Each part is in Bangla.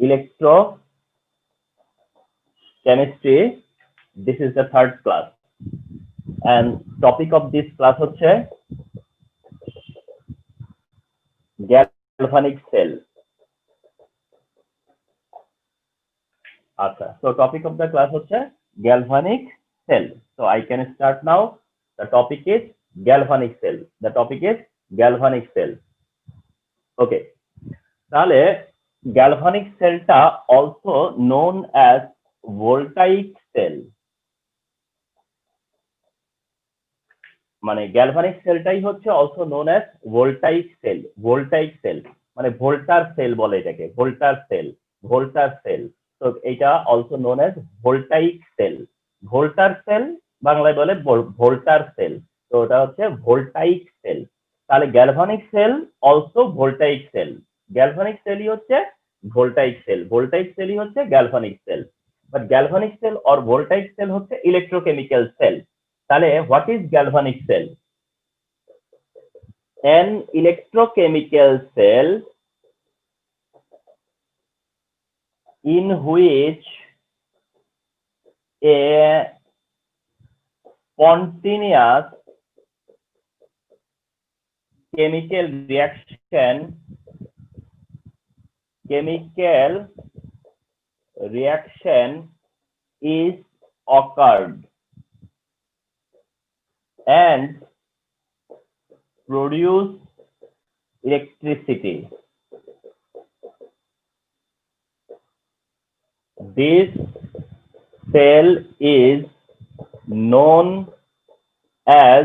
electrochemistry. This is the third class and topic of this class হচ্ছে galvanic cell. আচ্ছা, so topic of the class হচ্ছে galvanic cell. So I can start now. The topic is galvanic cell. The topic is galvanic cell. Okay, তাহলে galvanic cellটা also known as voltaic cell. মানে galvanic cellটাই হচ্ছে also known as voltaic cell. Voltaic cell মানে ভোল্টার সেল বলে এটাকে, ভোল্টার সেল, ভোল্টার সেল। তো এটা also known as voltaic cell. ভোল্টার সেল বাংলায় বলে ভোল্টার সেল, তো ওটা হচ্ছে ভোল্টাইক সেল। তাহলে galvanic cell also voltaic cell, galvanic সেলই হচ্ছে ভোল্টাইক সেল, ভোল্টাইক সেলই হচ্ছে galvanic cell. But galvanic cell or voltaic cell হচ্ছে ইলেকট্রোকেমিক্যাল সেল। তাহলে what is galvanic cell? An electrochemical cell in which a spontaneous chemical reaction is occurred and produce electricity. This cell is known as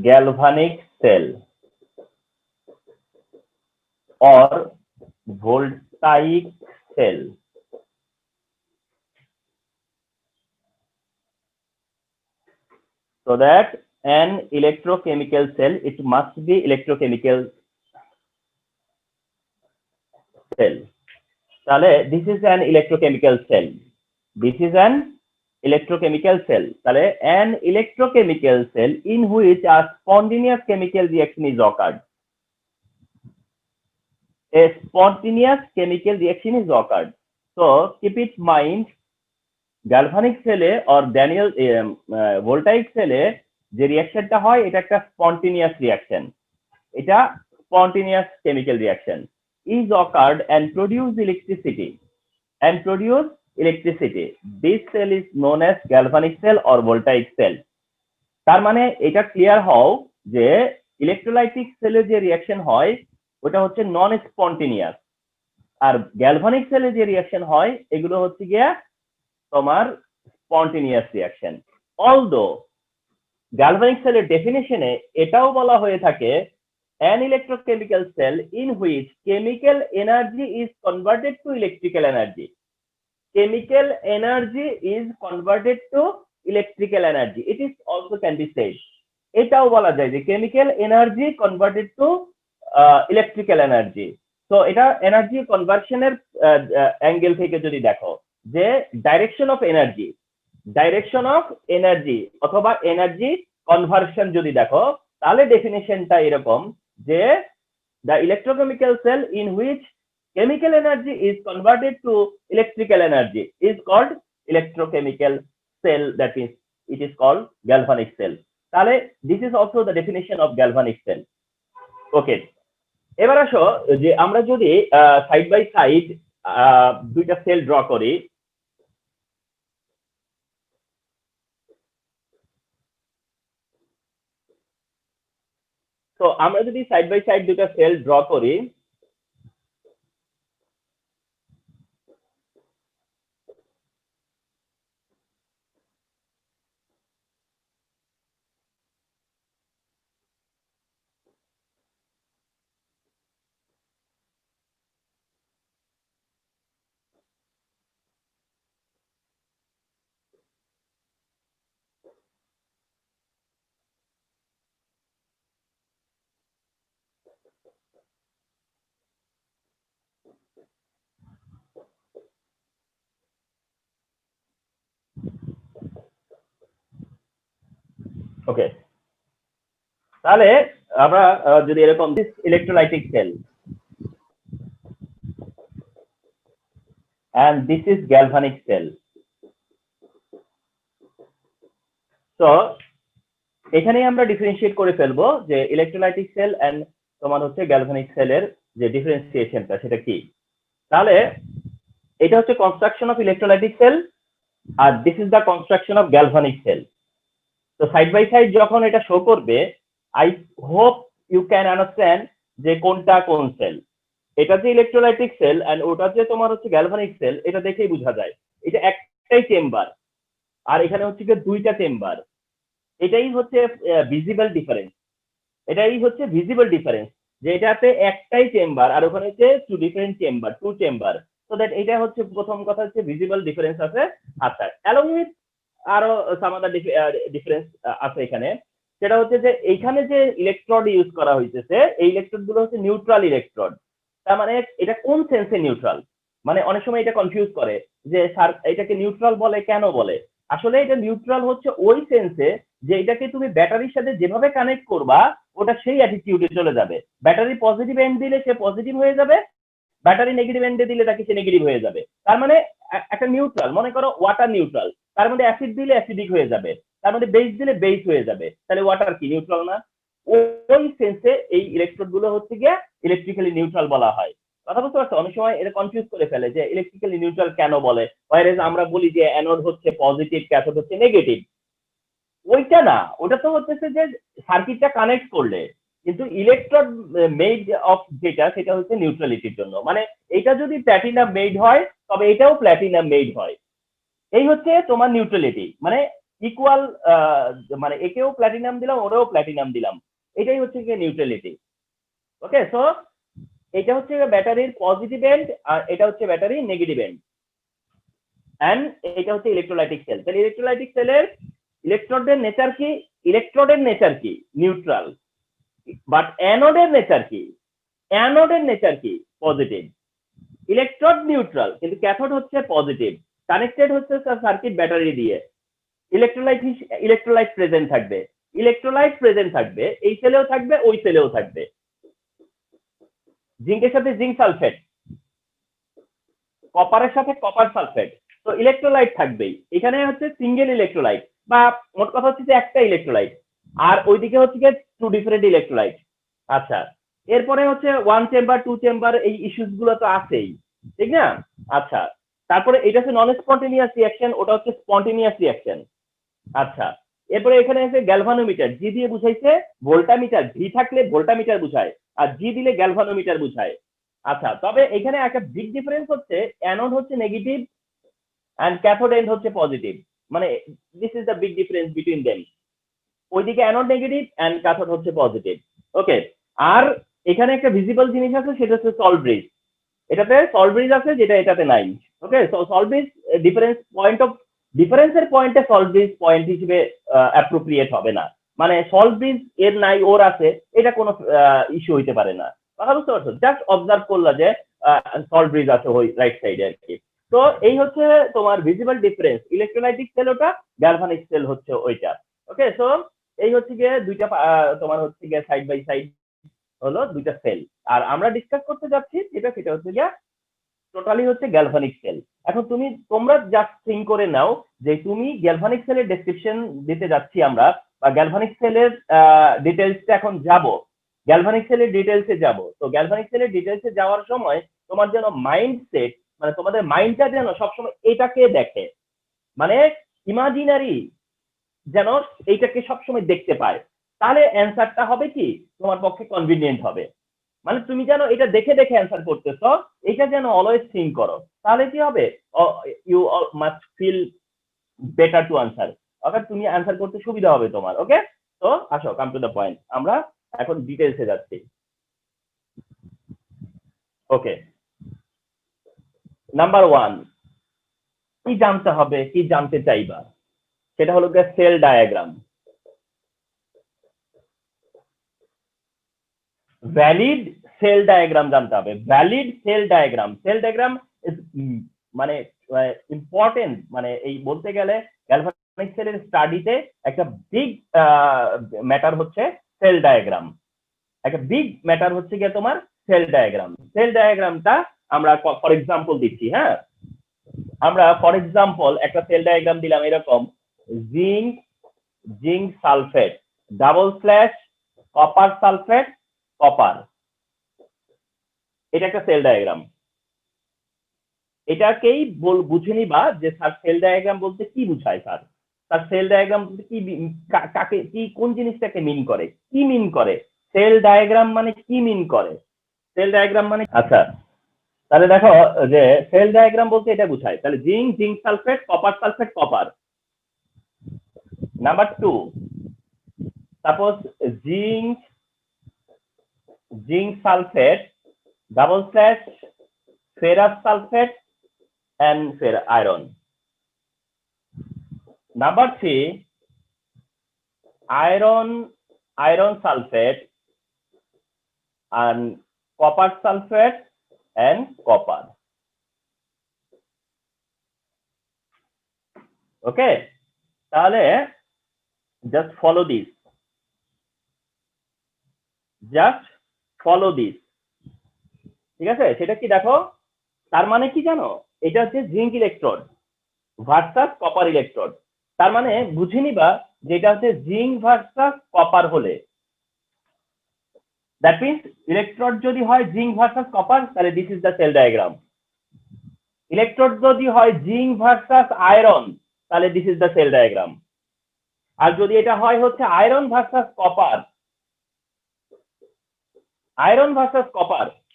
galvanic cell or voltaic cell. So that an electrochemical cell, it must be electrochemical cell. তাহলে this is an electrochemical cell. This is an electrochemical cell. তাহলে an electrochemical cell in which a spontaneous chemical reaction is occurred. A spontaneous chemical reaction is occurred. So keep it mind, galvanic cell or Daniel voltaic cell যে রিঅ্যাকশনটা হয় এটা একটা spontaneous reaction, এটা spontaneous chemical reaction is occurred and produce electricity. This cell is known as galvanic cell or voltaic cell. তার মানে এটা ক্লিয়ার হও যে ইলেকট্রোলাইটিক সেলে যে রিঅ্যাকশন হয় ওটা হচ্ছে নন স্পন্টেনিয়াস, আর গ্যালভানিক সেলে যে রিঅ্যাকশন হয় এগুলো হচ্ছে গিয়া তোমার স্পন্টেনিয়াস রিঅ্যাকশন। অলদো গ্যালভানিক সেলের ডেফিনেশনে এটাও বলা হয়ে থাকে an electrochemical cell in which chemical energy is converted to electrical energy. Chemical energy is converted to electrical energy. It is also can be said. এটাও বলা যায় যে chemical energy converted to electrical energy. So এটা এনার্জি কনভার্সনের অ্যাঙ্গেল থেকে যদি দেখো যে ডাইরেকশন অফ এনার্জি অথবা এনার্জি কনভার্সন যদি দেখো তাহলে ডেফিনেশনটা এরকম যে the electrochemical cell in which chemical energy is converted to electrical energy is called electrochemical cell, that means it is called galvanic cell. তাহলে this is also the definition of galvanic cell. Okay, এবার আসো যে আমরা যদি সাইড বাই সাইড দুইটা সেল ড্র করি, তো আমরা যদি সাইড বাই সাইড দুইটা সেল ড্র করি ওকে, তাহলে আমরা যদি এরকম electrolytic cell, and this is galvanic cell. So এখানে আমরা ডিফারেন্সিয়েট করে ফেলবো যে ইলেকট্রোলাইটিক সেল এন্ড তোমার হচ্ছে গ্যালভানিক সেলের যে ডিফারেন্সিয়েশনটা সেটা কি। তাহলে এটা হচ্ছে কনস্ট্রাকশন অফ ইলেকট্রোলাইটিক সেল আর this is the construction of galvanic cell. তো সাইড বাই সাইড যখন এটা শো করবে, I hope you can understand যে কোনটা কোন সেল। এটা যে ইলেকট্রোলাইটিক সেল এন্ড ওটা যে তোমার হচ্ছে গ্যালভানিক সেল, এটা দেখেই বোঝা যায় এটা একটাই চেম্বার আর এখানে হচ্ছে দুইটা চেম্বার। এটাই হচ্ছে ভিজিবল ডিফারেন্স, এটাই হচ্ছে ভিজিবল ডিফারেন্স যে এটাতে একটাই চেম্বার আর ওখানে হচ্ছে two different chamber, two chamber. So that এটা হচ্ছে প্রথম কথা হচ্ছে ভিজিবল ডিফারেন্স আছে। আচ্ছা, অ্যালং উইথ আরো সাম আদার ডিফারেন্স আছে এখানে। সেটা হচ্ছে যে এইখানে যে ইলেকট্রোড ইউজ করা হইতেছে এই ইলেকট্রোড গুলো হচ্ছে নিউট্রাল ইলেকট্রোড। তার মানে এটা কোন সেন্সে নিউট্রাল, মানে অনেক সময় এটা কনফিউজ করে যে স্যার এটাকে নিউট্রাল বলে কেন বলে। আসলে এটা নিউট্রাল হচ্ছে ওই সেন্সে যে এটাকে তুমি ব্যাটারির সাথে যেভাবে কানেক্ট করবা ওটা সেই অ্যাটিটিউডে চলে যাবে। ব্যাটারি পজিটিভ এন্ড দিলে সে পজিটিভ হয়ে যাবে, ব্যাটারি নেগেটিভ এন্ডে দিলে তাকে সে নেগেটিভ হয়ে যাবে। তার মানে একটা নিউট্রাল, মনে করো ওয়াটার নিউট্রাল, তার মধ্যে অ্যাসিড দিলে অ্যাসিডিক হয়ে যাবে, তার মধ্যে বেস দিলে বেস হয়ে যাবে, তাহলে ওয়াটার কি নিউট্রাল না? ওই সেন্সে এই ইলেকট্রোড গুলো হচ্ছে গিয়ে ইলেকট্রিক্যালি নিউট্রাল বলা হয়। কথা বুঝতে পারছো? অনেক সময় এটা কনফিউজ করে ফেলে যে ইলেকট্রিক্যালি নিউট্রাল কেন বলে, ওয়াইরেজ আমরা বলি যে অ্যানোড হচ্ছে পজিটিভ, ক্যাথোড হচ্ছে নেগেটিভ। ওইটা না, ওটা তো হচ্ছে যে সার্কিটটা কানেক্ট করলে, কিন্তু ইলেকট্রোড মেড অফ যেটা সেটা হচ্ছে নিউট্রালিটির জন্য। মানে এটা যদি প্ল্যাটিনাম মেড হয় তবে এটাও প্ল্যাটিনাম মেড হয়। এই হচ্ছে তোমার নিউট্রালিটি, মানে ইকুয়াল, মানে একেও প্ল্যাটিনাম দিলাম ওরাও প্ল্যাটিনাম দিলাম, এটাই হচ্ছে কি নিউট্রালিটি। ওকে, সো এটা হচ্ছে ব্যাটারির পজিটিভ এন্ড আর এটা হচ্ছে ব্যাটারি নেগেটিভ এন্ড, এন্ড এটা হচ্ছে ইলেকট্রোলাইটিক সেল। তাহলে ইলেকট্রোলাইটিক সেলের ইলেকট্রোডের নেচার কি? ইলেকট্রোডের নেচার কি? নিউট্রাল। বাট অ্যানোডের নেচার কি? অ্যানোডের নেচার কি? পজিটিভ। ইলেকট্রোড নিউট্রাল কিন্তু ক্যাথোড হচ্ছে পজিটিভ, কানেক্টেড হচ্ছে সার্কিট ব্যাটারি দিয়ে। ইলেকট্রোলাইট প্রেজেন্ট থাকবে, ইলেকট্রোলাইট প্রেজেন্ট থাকবে, এই সেলেও থাকবে ওই সেলেও থাকবে। জিঙ্কের সাথে জিঙ্ক সালফেট, কপারের সাথে কপার সালফেট, তো ইলেকট্রোলাইট থাকবেই। এখানে হচ্ছে সিঙ্গেল ইলেকট্রোলাইট বা মোট কথা হচ্ছে যে একটা ইলেকট্রোলাইট, আর ওইদিকে হচ্ছে গিয়ে টু ডিফারেন্ট ইলেকট্রোলাইট। আচ্ছা, এরপরে হচ্ছে ওয়ান চেম্বার টু চেম্বার এই ইস্যুস গুলো তো আছেই, ঠিক না? আচ্ছা, তারপরে এটা হচ্ছে নন স্পন্টেনিয়াস রিয়াকশন, ওটা হচ্ছে স্পন্টেনিয়াস রিয়াকশন। আচ্ছা, এরপরে এখানে আছে গ্যালভানোমিটার, জি দিয়ে বুঝাইছে ভোল্টামিটার, ভি থাকলে ভোল্টামিটার বুঝায় আর জি দিলে গ্যালভানোমিটার বুঝায়। আচ্ছা, তবে এখানে একটা বিগ ডিফারেন্স হচ্ছে অ্যানোড হচ্ছে নেগেটিভ এন্ড ক্যাথোড এন্ড হচ্ছে পজিটিভ, মানে this is the big difference between them. ওইদিকে অ্যানোড নেগেটিভ এন্ড ক্যাথোড হচ্ছে পজিটিভ। ওকে, আর এখানে একটা ভিজিবল জিনিস আছে সেটা হচ্ছে সল্ট ব্রিজ। এটাতে সল্ট ব্রিজ আছে যেটা এটাতে নাই। Okay, so salt bridge difference point of ডিফারেন্সের পয়েন্টে সল্ট ব্রিজ পয়েন্ট হিসেবে অ্যাপ্রোপ্রিয়েট হবে না, মানে সল্ট ব্রিজ এর নাই ওর আছে এটা কোনো ইস্যু হইতে পারে না। কথা বুঝতে পারছো? জাস্ট অবজার্ভ করলা যে সল্ট ব্রিজ আছে ওই রাইট সাইডে আর কি। তো এই হচ্ছে তোমার ভিজিবল ডিফারেন্স, ইলেকট্রোলাইটিক সেল ওটা, গ্যালভানিক সেল হচ্ছে ওইটা। ওকে, সো এই হচ্ছে গিয়ে দুইটা তোমার হচ্ছে গিয়ে সাইড বাই সাইড হলো দুইটা সেল। আর আমরা ডিসকাস করতে যাচ্ছি সেটা হচ্ছে গিয়ে টোটালি হচ্ছে গ্যালভানিক সেল। এখন তোমরা জাস্ট থিঙ্ক করে নাও যে তুমি গ্যালভানিক সেলের ডেসক্রিপশন দিতে যাচ্ছি আমরা, বা গ্যালভানিক সেলের ডিটেলসটা এখন যাব, গ্যালভানিক সেলের ডিটেলসে যাব। তো গ্যালভানিক সেলের ডিটেলসে যাওয়ার সময় তোমার যেন মাইন্ডসেট, মানে তোমাদের মাইন্ডটা যেন সবসময় এটাকে দেখে, মানে ইমাজিনারি যেন এইটাকে সবসময় দেখতে পায়, তাহলে অ্যান্সারটা হবে কি তোমার পক্ষে কনভিনিয়েন্ট হবে। মানে তুমি যেন এটা দেখে দেখে অ্যান্সার করতেছো, এটা যেন অলওয়েজ থিঙ্ক করো, তাহলে কি হবে? You must feel better to answer, অর্থাৎ তুমি অ্যান্সার করতে সুবিধা হবে তোমার। ওকে, তো আসো কাম টু দ্য পয়েন্ট, আমরা এখন ডিটেলসে যাচ্ছি। ওকে, নাম্বার ওয়ান, কি জানতে হবে, কি জানতে চাইবা, সেটা হলো cell diagram. Valid cell diagram জানতে হবে, valid cell diagram. Cell diagram মানে ইম্পর্টেন্ট, মানে এই বলতে গেলে গ্যালভানিক সেলের স্টাডিতে একটা বিগ ম্যাটার হচ্ছে সেল ডায়াগ্রাম। একটা বিগ ম্যাটার হচ্ছে গিয়ে তোমার সেল ডায়াগ্রাম। সেল ডায়াগ্রামটা আমরা ফর এক্সাম্পল দিচ্ছি। হ্যাঁ, আমরা ফর এক্সাম্পল একটা সেল ডায়াগ্রাম দিলাম এরকম, zinc zinc sulphate double slash copper sulphate copper, এটা একটা সেল ডায়াগ্রাম। এটাকেই বুঝে নিবা যে স্যার সেল ডায়াগ্রাম বলতে কি বুঝায়, স্যার তার সেল ডায়াগ্রাম বলতে কি কাকে কি কোন জিনিসটাকে মিন করে, কি মিন করে সেল ডায়াগ্রাম মানে কি মিন করে, সেল ডায়াগ্রাম মানে আচ্ছা তাহলে দেখো যে সেল ডায়াগ্রাম বলতে এটা বুঝায়, তাহলে zinc zinc sulphate copper. Number 2, suppose zinc zinc sulphate double slash ferrous sulphate and iron. Number 3, iron sulfate and copper sulfate and copper. Okay, তাহলে just follow this, ঠিক আছে? সেটা কি দেখো, তার মানে কি জানো, এটা হচ্ছে zinc electrode versus copper electrode. তার মানে বুঝে নিবা যেটা হচ্ছে জিঙ্ক ভার্সাস কপার হলে, দ্যাট মিনস ইলেকট্রোড যদি হয় জিঙ্ক ভার্সাস কপার তাহলে this is the cell diagram. Electrode যদি হয় জিঙ্ক ভার্সাস আয়রন তাহলে this is the cell diagram. আর যদি এটা হয় হচ্ছে আয়রন ভার্সাস কপার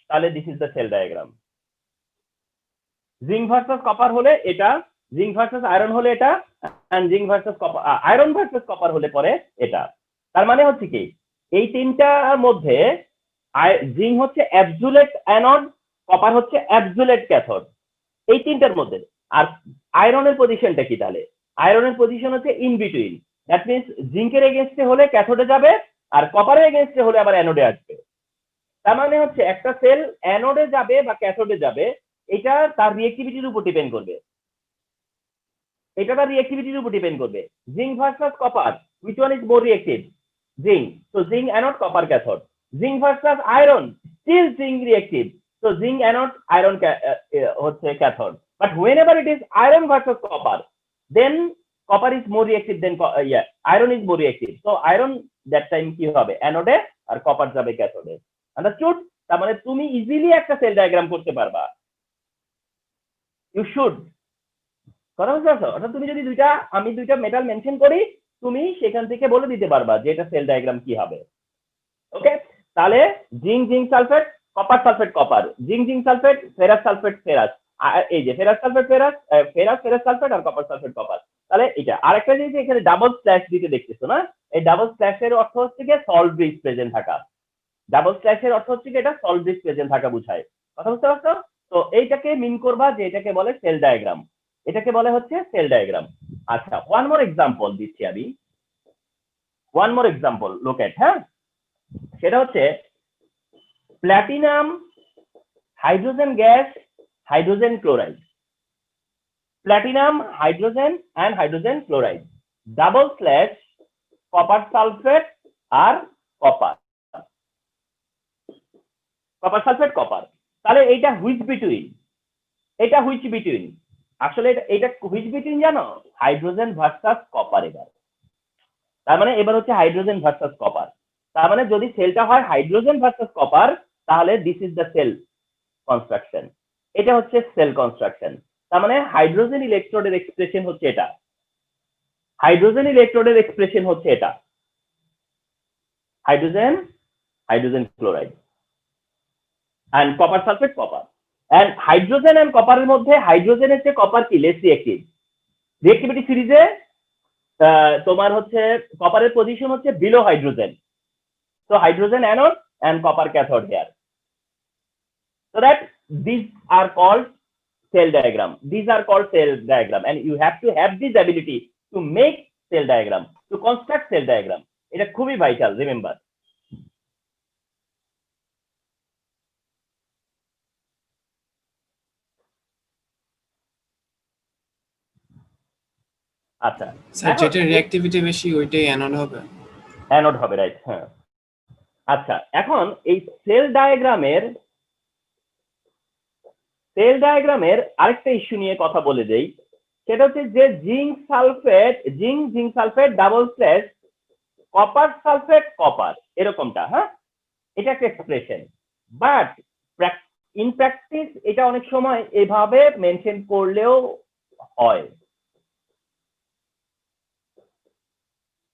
তাহলে this is the cell diagram. Zinc versus copper হলে এটা, জিঙ্ক ভার্সাস আয়রন হলে এটা, and zinc versus copper iron versus copper হলে পরে এটা। তার মানে হচ্ছে কি এই তিনটার মধ্যে জিঙ্ক হচ্ছে অ্যাবসোলিউট অ্যানোড, কপার হচ্ছে অ্যাবসোলিউট ক্যাথোড, এই তিনটার মধ্যে। আর আয়রনের পজিশনটা কি, তাহলে আয়রনের পজিশন হচ্ছে ইন বিটুইন, দ্যাট মিনস জিঙ্কের এগেইনস্টে হলে ক্যাথোডে যাবে আর কপারের এগেইনস্টে হলে আবার অ্যানোডে আসবে। তার মানে হচ্ছে একটা সেল অ্যানোডে যাবে বা ক্যাথোডে যাবে, এটা তার রিঅ্যাক্টিভিটির উপর ডিপেন্ড করবে, zinc versus copper, which one is more reactive? Zinc, so zinc anode copper cathode. Zinc versus iron, still zinc reactive, so zinc anode iron হচ্ছে cathode. But whenever it is iron versus copper, then copper is more reactive than iron is more reactive, so iron that time কি হবে anode আর copper যাবে cathode. Understood? তার মানে তুমি ইজিলি একটা সেল ডায়াগ্রাম করতে পারবা, you should। কথা বুঝতে পারছো? অর্থাৎ তুমি যদি আমি দুইটা মেটাল মেনশন করি, তুমি সেখান থেকে বলে দিতে পারবা যে এটা সেল ডায়াগ্রাম কি হবে। ওকে, তাহলে zinc zinc sulphate copper sulphate copper, zinc zinc sulphate ferrous sulphate ferrous, এই যে ferrous sulphate ferrous ferrous sulphate আর কপার সালফেট কপার। তাহলে এটা আরেকটা জিনিস এখানে ডাবল স্ল্যাশ দিতে দেখতেছো না, এই ডাবল স্ল্যাশের অর্থ হচ্ছে কি সল্ট ব্রিজ প্রেজেন্ট থাকা, ডাবল স্ল্যাশের অর্থ হচ্ছে কি এটা সল্ট ব্রিজ প্রেজেন্ট থাকা বুঝায়। কথা বুঝতে পারছো? তো এইটাকে মিন করবা যে এটাকে বলে সেল ডায়াগ্রাম, এটাকে বলে হচ্ছে সেল ডায়াগ্রাম। আচ্ছা, ওয়ান মোর এক্সাম্পল দিচ্ছি আমি, one more example look at, হ্যাঁ, সেটা হচ্ছে platinum hydrogen gas hydrogen chloride, platinum hydrogen and hydrogen chloride double slash copper sulphate আর কপার সালফেট কপার। তাহলে এইটা হুইচ বিটুইন, আসলে এটা হুইচ বিটুইন জানো, হাইড্রোজেন ভার্সাস কপার। তার মানে এবার হচ্ছে হাইড্রোজেন ভার্সাস কপার। তার মানে যদি সেলটা হয় হাইড্রোজেন ভার্সাস কপার তাহলে this is the cell construction, এটা হচ্ছে সেল কনস্ট্রাকশন। তার মানে হাইড্রোজেন ইলেকট্রোডের এক্সপ্রেশন হচ্ছে এটা, hydrogen chloride and copper sulfate copper, and hydrogen and কপারের মধ্যে হাইড্রোজেনের চেয়ে কপার কি লেস রিঅ্যাক্টিভ, রিঅ্যাক্টিভিটি সিরিজে তোমার হচ্ছে কপারের পজিশন হচ্ছে below hydrogen, so hydrogen anode and copper cathode here, so that these are called cell diagram, and you have to have this ability to make cell diagram, to construct cell diagram, এটা খুবই ভাইটাল, রিমেম্বার। আচ্ছা স্যার যেটা রিঅ্যাক্টিভিটি বেশি ওইটাই অ্যানোড হবে, রাইট, হ্যাঁ। আচ্ছা, এখন এই সেল ডায়াগ্রামের সেল ডায়াগ্রামের আরেকটা ইস্যু নিয়ে কথা বলে দেই, সেটা হচ্ছে যে zinc sulphate double slash copper sulphate copper, এরকমটা। হ্যাঁ, এটা একটা এক্সপ্রেশন, বাট ইন প্র্যাকটিস এটা অনেক সময় এভাবে মেনশন করলেও হয়।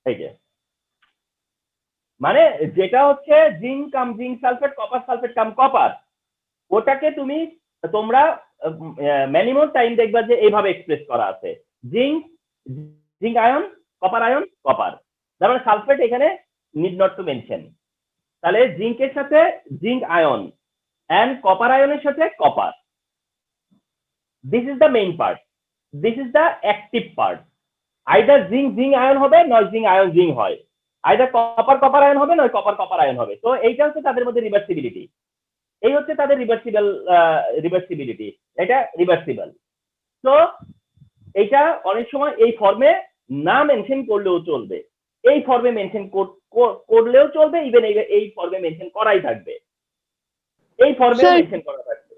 এই যে মানে যেটা হচ্ছে জিঙ্ক সালফেট কাম কপার, ওটাকে তোমরা মিনিমাম টাইম দেখবা যে এইভাবে এক্সপ্রেস করা আছে, জিঙ্ক আয়ন কপার। তার মানে সালফেট এখানে নিড নট টু মেনশন। তাহলে জিঙ্কের সাথে জিঙ্ক আয়ন এন্ড কপার আয়নের সাথে copper, this is the main part, this is the active part. Either zinc ion হবে, নয় জিঙ্ক আয়ন জিঙ্ক হয়, আইদার কপার আয়ন হবে, নয় কপার আয়ন হবে। তো এইটা হচ্ছে তাদের মধ্যে রিভার্সিবিলিটি, এই হচ্ছে তাদের রিভার্সিবিলিটি, এটা রিভার্সিবল। তো এইটা অনেক সময় এই ফর্মে না মেনশন করলেও চলবে, এই ফর্মে মেনশন করলেও চলবে, ইভেন এই ফর্মে মেনশন করাই থাকবে, এই ফর্মে মেনশন করা থাকবে।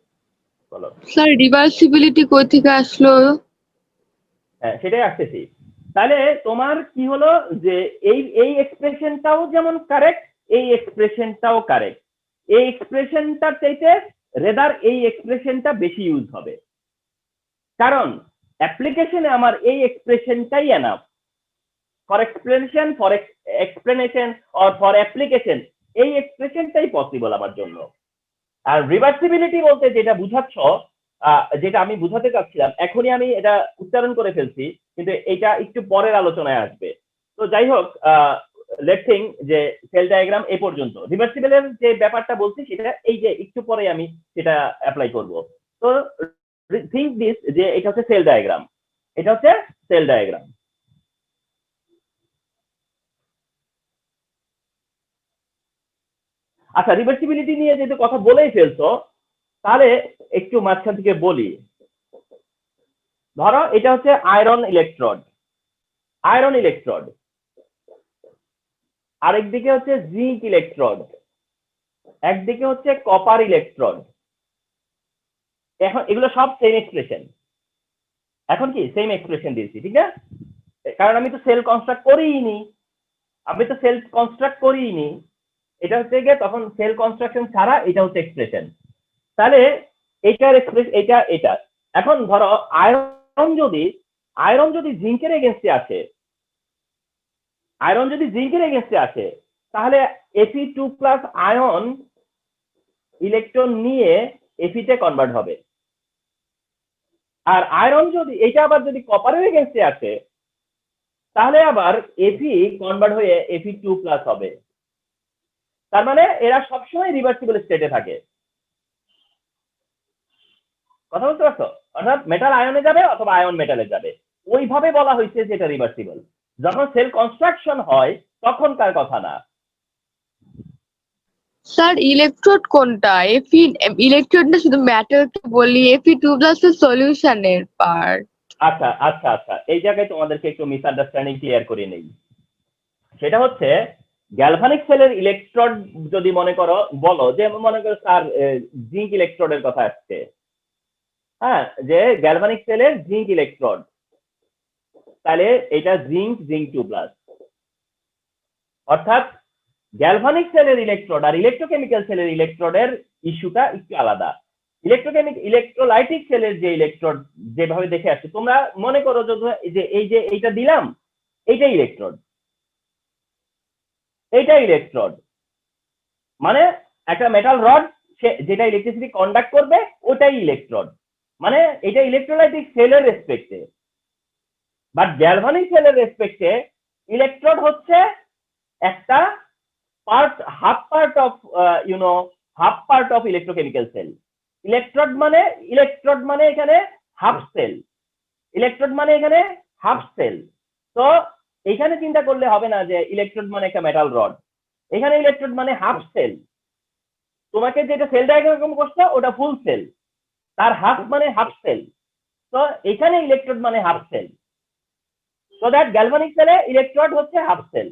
বলো স্যার, রিভার্সিবিলিটি কই থেকে আসলো? হ্যাঁ, সেটাই আসতেছি। তাহলে তোমার কি হলো যে এই এক্সপ্রেশনটাও যেমন কারেক্ট, এই এক্সপ্রেশনটাও কারেক্ট, এই এক্সপ্রেশনটার চাইতে রেদার এই এক্সপ্রেশনটা বেশি ইউজ হবে, কারণ অ্যাপ্লিকেশনে আমার এই এক্সপ্রেশনটাই enough. For explanation or for application এই এক্সপ্রেশনটাই পসিবল আমার জন্য। আর রিভার্সিবিলিটি বলতে যেটা বুঝাচ্ছ, যেটা আমি বুঝাতে চাচ্ছিলাম, এখনই আমি এটা উচ্চারণ করে ফেলছি, কিন্তু এটা একটু পরের আলোচনায় আসবে। তো যাই হোক, লেটস থিংক যে সেল ডায়াগ্রাম এই পর্যন্ত। রিভার্সিবলের যে ব্যাপারটা বলছি সেটা এই যে একটু পরে আমি সেটা অ্যাপ্লাই করব। তো থিংক দিস যে এটা হচ্ছে সেল ডায়াগ্রাম, এটা হচ্ছে সেল ডায়াগ্রাম। আচ্ছা, রিভার্সিবিলিটি নিয়ে যেহেতু কথা বলেই ফেলছো, তাহলে একটু মাঝখান থেকে বলি। ধরো এটা হচ্ছে আয়রন ইলেকট্রোড, আরেকদিকে হচ্ছে জিঙ্ক ইলেকট্রোড, একদিকে হচ্ছে কপার ইলেকট্রোড। এখন এগুলো সব সেম এক্সপ্রেশন, এখন কি সেম এক্সপ্রেশন দিয়েছি, ঠিক না? কারণ আমি তো সেল কনস্ট্রাক্ট করিনি, এটা হচ্ছে গিয়ে তখন সেল কনস্ট্রাকশন ছাড়া এটা হচ্ছে এক্সপ্রেশন। তাহলে এটার এক্সপ্রেস এটা এখন ধরো আয়রন যদি জিঙ্কের এগেনস্টে আসে, তাহলে Fe2+ আয়ন ইলেকট্রন নিয়ে Fe তে কনভার্ট হবে। আর আয়রন যদি এটা আবার যদি কপারের এগেনস্টে আসে, তাহলে আবার Fe কনভার্ট হয়ে Fe2+ হবে। তার মানে এরা সবসময় রিভার্সিবল স্টেটে থাকে। কথা বুঝতে পারছো? অর্থাৎ মেটাল আয়নে যাবে অথবা আয়ন মেটালে যাবে, ওইভাবে বলা হয়েছে যে এটা রিভার্সিবল। যখন সেল কনস্ট্রাকশন হয় তখনকার কথা না। স্যার, ইলেকট্রোড কোনটা? ইলেকট্রোড না, শুধু ম্যাটারকে বলি, Fe2+ এর সলিউশনের পার্ট। আচ্ছা, এই জায়গায় তোমাদেরকে একটু মিসআন্ডারস্ট্যান্ডিং ক্লিয়ার করে নেই। সেটা হচ্ছে গ্যালভানিক সেলের ইলেকট্রোড যদি বলো যে মনে করো স্যার জিঙ্ক ইলেকট্রোডের কথা আসছে, হ্যাঁ, যে গ্যালভানিক সেলের জিঙ্ক ইলেকট্রোড, তাহলে এটা জিঙ্ক 2+। অর্থাৎ গ্যালভানিক সেলের ইলেকট্রোড আর ইলেকট্রোকেমিক্যাল সেলের ইলেকট্রোডের ইস্যুটা একটু আলাদা। ইলেকট্রোলাইটিক সেলের যে ইলেকট্রোড যেভাবে দেখে আসছে, তোমরা মনে করো যে এইটা দিলাম, এইটা ইলেকট্রোড মানে একটা মেটাল রড যেটা ইলেকট্রিসিটি কন্ডাক্ট করবে, ওটাই ইলেকট্রোড। মানে এটা ইলেকট্রোলাইটিক সেলের রেসপেক্টে। বাট গ্যালভানিক সেলের রেসপেক্টে ইলেকট্রোড হচ্ছে একটা half part of electrochemical cell. Electrode মানে এখানে হাফ সেল। তো এখানে চিন্তা করলে হবে না যে ইলেকট্রোড মানে একটা মেটাল রড, এখানে ইলেকট্রোড মানে হাফ সেল। তোমাকে যেটা সেল ডায়াগ্রাম করছে ওটা ফুল সেল, তার হাফ মানে হাফ সেল। তো এখানে ইলেকট্রোড মানে half cell, so that galvanic সেলে ইলেকট্রোড হচ্ছে হাফ সেল।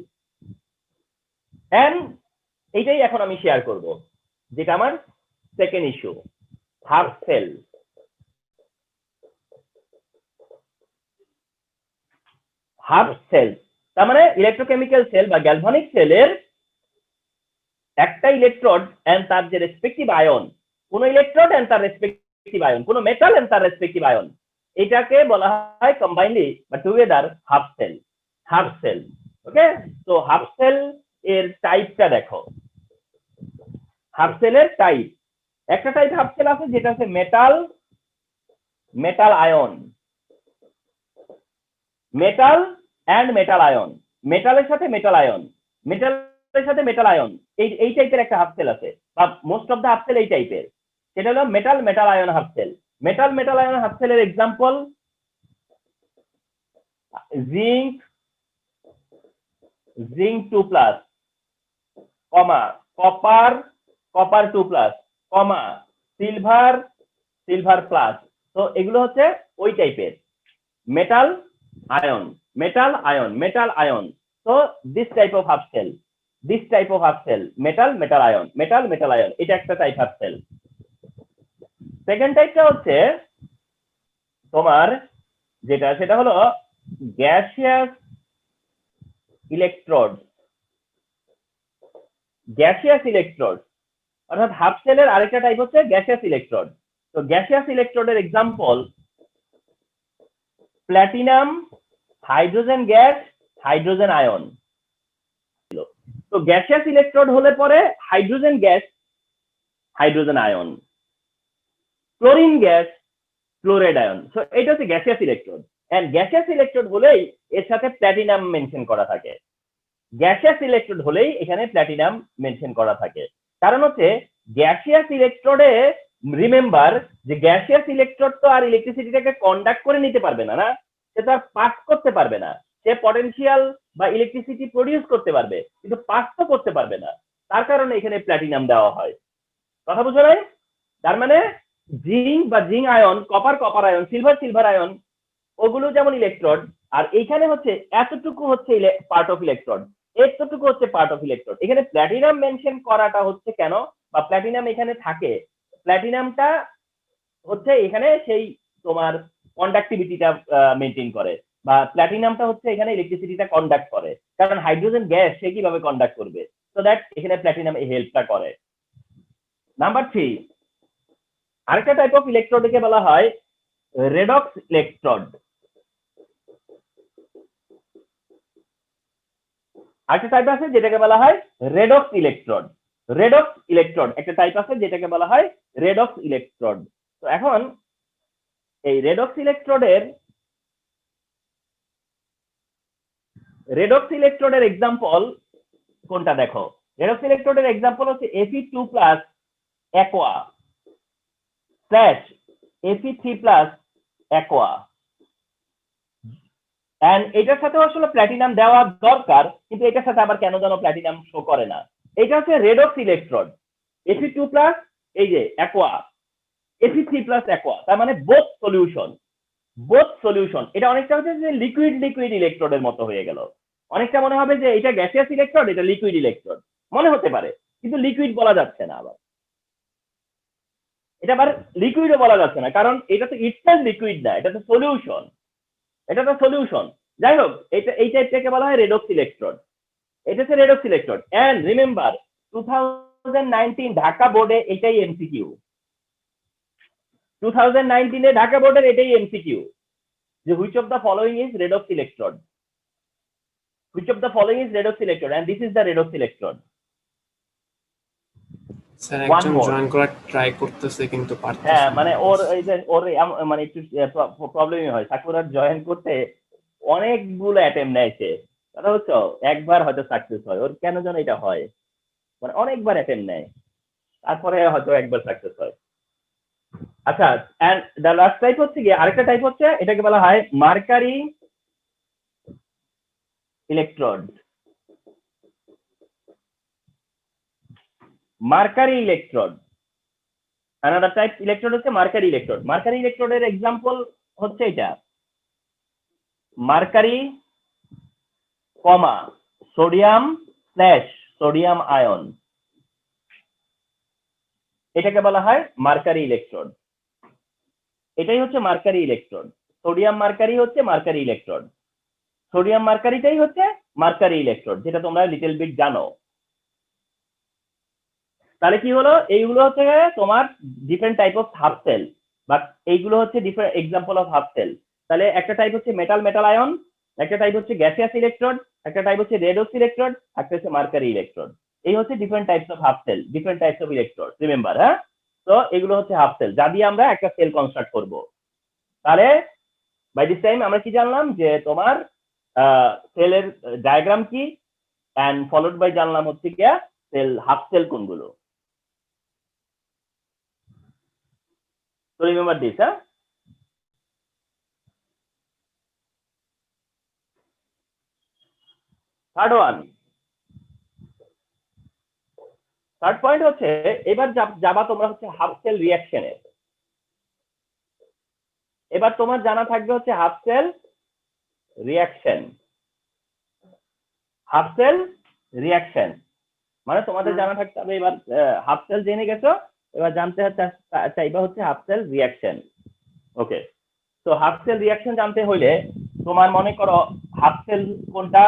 এন্ড এইটাই এখন আমি শেয়ার করব, যেটা আমার second issue, half cell. Half cell, তার মানে ইলেকট্রোকেমিক্যাল সেল বা গ্যালভানিক সেলের একটা ইলেকট্রোড এন্ড তার যে রেসপেক্টিভ আয়ন, কোন ইলেকট্রোড এন্ড তার রেসপেক্টিভ আয়ন, কোন মেটাল এন্ড তার রেসপেক্টিভ আয়ন, এটাকে বলা হয় কম্বাইনলি বা together half cell. Half cell, okay. তো হাফ সেল এর টাইপটা দেখো। হাফ সেলের টাইপ, একটা টাইপ হাফ সেল আছে যেটা হচ্ছে metal, metal ion, metal and metal ion, মেটালের সাথে মেটাল আয়ন, মেটালের সাথে মেটাল আয়ন, এই টাইপের একটা হাফ সেল আছে, বা most of the half cell এই টাইপের। সেটা হলো metal metal ion half cell. Metal metal ion half সেলের example zinc, zinc 2+, comma copper, copper 2+, comma silver, silver plus. তো এগুলো হচ্ছে ওই টাইপের metal ion, metal ion, metal ion. তো this type of half cell, this type of half cell, metal metal ion, metal metal ion, এটা একটা টাইপ হাফ সেল। সেকেন্ড টাইপটা হচ্ছে তোমার যেটা, সেটা হলো গ্যাসিয়াস ইলেকট্রোড, গ্যাসিয়াস ইলেকট্রোড, অর্থাৎ হাফ সেলের আরেকটা টাইপ হচ্ছে গ্যাসিয়াস ইলেকট্রোড। তো গ্যাসিয়াস ইলেকট্রোডের example platinum, hydrogen gas, hydrogen ion. তো গ্যাসিয়াস ইলেকট্রোড হলে পরে hydrogen gas, hydrogen ion, chlorine gas, chloride ion. So এটা হচ্ছে gaseous electrode. And gaseous electrode হলেই এর সাথে প্ল্যাটিনাম মেনশন করা থাকে। গ্যাসিয়াস ইলেকট্রোড হলেই এখানে প্ল্যাটিনাম মেনশন করা থাকে। কারণ হচ্ছে গ্যাসিয়াস ইলেকট্রোডে রিমেম্বার যে গ্যাসিয়াস ইলেকট্রোড তো আর ইলেকট্রিসিটিটাকে কন্ডাক্ট করে নিতে পারবে না, না, সে তো আর পাস করতে পারবে না। সে পটেনশিয়াল বা ইলেকট্রিসিটি প্রডিউস করতে পারবে কিন্তু পাস তো করতে পারবে না। তার কারণে এখানে প্ল্যাটিনাম দেওয়া হয়। কথা বুঝো নাই? তার মানে জিঙ্ক বা zinc ion, copper copper ion, silver silver ion, ওগুলো যেমন ইলেকট্রোড, আর এইখানে হচ্ছে এতটুকু হচ্ছে পার্ট অফ ইলেকট্রোড, এতটুকু হচ্ছে পার্ট অফ ইলেকট্রোড। এখানে প্ল্যাটিনাম মেনশন করাটা হচ্ছে কেন, বা প্ল্যাটিনাম এখানে থাকে, প্ল্যাটিনামটা হচ্ছে এখানে সেই তোমার কন্ডাক্টিভিটিটা মেনটেন করে, বা প্ল্যাটিনামটা হচ্ছে এখানে ইলেকট্রিসিটিটা কন্ডাক্ট করে। কারণ হাইড্রোজেন গ্যাস সে কিভাবে কন্ডাক্ট করবে, সো দ্যাট এখানে প্ল্যাটিনাম এই হেল্পটা করে। নাম্বার 3, আরেকটা টাইপ অফ ইলেকট্রোডকে বলা হয় রেডক্স ইলেকট্রোড। আরেকটা টাইপ আছে যেটাকে বলা হয় রেডক্স ইলেকট্রোড। রেডক্স ইলেকট্রোড একটা টাইপ আছে যেটাকে বলা হয় রেডক্স ইলেকট্রোড। তো এখন এই রেডক্স ইলেকট্রোডের এক্সাম্পল কোনটা দেখো। রেডক্স ইলেকট্রোডের এক্সাম্পল হচ্ছে Fe2+ aqua / Fe3+ aqua। And এটার সাথে আসলে প্ল্যাটিনাম দেওয়া দরকার, কিন্তু এটার সাথে আবার কেন যেন প্ল্যাটিনাম শো করে না। এটা হচ্ছে রেডক্স ইলেকট্রোড। Fe2+, এই যে aqua, Fe3+ aqua, তার মানে বোথ সলিউশন, বোথ সলিউশন। এটা অনেকটা হচ্ছে যে লিকুইড লিকুইড ইলেকট্রোডের মতো হয়ে গেল। অনেকটা মনে হবে যে এটা গ্যাসিয়াস ইলেকট্রোড, এটা লিকুইড ইলেকট্রোড মনে হতে পারে, কিন্তু লিকুইড বলা যাচ্ছে না। আবার এটা আবার লিকুইডও বলা যাচ্ছে না, কারণ এটা তো ইটসেলফ লিকুইড না, এটা তো সলিউশন, এটা তো সলিউশন। যাই হোক, এটা এই টাইপটাকে বলা হয় রেডক্স ইলেকট্রোড। এটা হচ্ছে redox electrode. And remember 2019 Dhaka বোর্ডে এটাই এমসিকিউ। 2019 ঢাকা বোর্ডের এটাই এমসিকিউ যে which of the following is redox electrode, which of the following is redox electrode, and this is the redox electrode. Sir একজন জয়েন করার ট্রাই করতেছে কিন্তু পারতেছে হ্যাঁ, না। মানে ওর এই যে ওর মানে একটু প্রবলেমই হয় সাকুরার জয়েন করতে, অনেকগুলো অ্যাটেম্প নেয় সে। কথা হচ্ছে একবার হয়তো সাকসেস হয়, ওর কেন যেন এটা হয়, মানে অনেকবার অ্যাটেম্প নেয় তারপরে হয়তো একবার সাকসেস হয়। আচ্ছা, এন্ড দ্য লাস্ট টাইপ হচ্ছে কি, আরেকটা টাইপ হচ্ছে এটাকে বলা হয় mercury electrode. Mercury electrode, another type electrode হচ্ছে মার্কারি ইলেকট্রোড। মার্কারি ইলেকট্রোডের এক্সাম্পল হচ্ছে এটা মার্কারি, কমা সোডিয়াম / সোডিয়াম আয়ন, এটাকে বলা হয় মার্কারি ইলেকট্রোড। এটাই হচ্ছে মার্কারি ইলেকট্রোড। সোডিয়াম মার্কারি হচ্ছে মার্কারি ইলেকট্রোড। সোডিয়াম মার্কারিটাই হচ্ছে মার্কারি ইলেকট্রোড, যেটা তোমরা লিটল বিট জানো। তাহলে কি হলো, এইগুলো হচ্ছে তোমার different type of half cell, but এইগুলো হচ্ছে different example of half cell. তাহলে একটা টাইপ হচ্ছে মেটাল মেটাল আয়ন, একটা টাইপ হচ্ছে গ্যাসিয়াস ইলেকট্রোড, একটা টাইপ হচ্ছে রেডোস ইলেকট্রোড, একটা হচ্ছে মার্কারি ইলেকট্রোড। এই হচ্ছে different types of half cell, different types of electrode, remember. হ্যাঁ, তো এগুলো হচ্ছে হাফ সেল, যা দিয়ে আমরা একটা সেল কনস্ট্রাক্ট করব। তাহলে বাই দিস টাইম আমরা কি জানলাম, যে তোমার সেলের ডায়াগ্রাম কি, এন্ড ফলোড বাই জানলাম হচ্ছে কি সেল, হাফ সেল কোনগুলো। তো রিমেম্বার দিস। হ্যাঁ, থার্ড পয়েন্ট হচ্ছে, এবার যাবা তোমরা হচ্ছে হাফ সেল রিয়াকশনে। এবার তোমার জানা থাকবে হচ্ছে half cell reaction. Half cell reaction মানে তোমাদের জানা থাকতে হবে, এবার হাফ সেল জেনে গেছো, এবার জানতে চাইবা হচ্ছে হাফ সেল রিয়াকশন। ওকে, তো হাফ সেল রিয়াকশন জানতে হইলে তোমার মনে করো হাফ সেল কোনটা,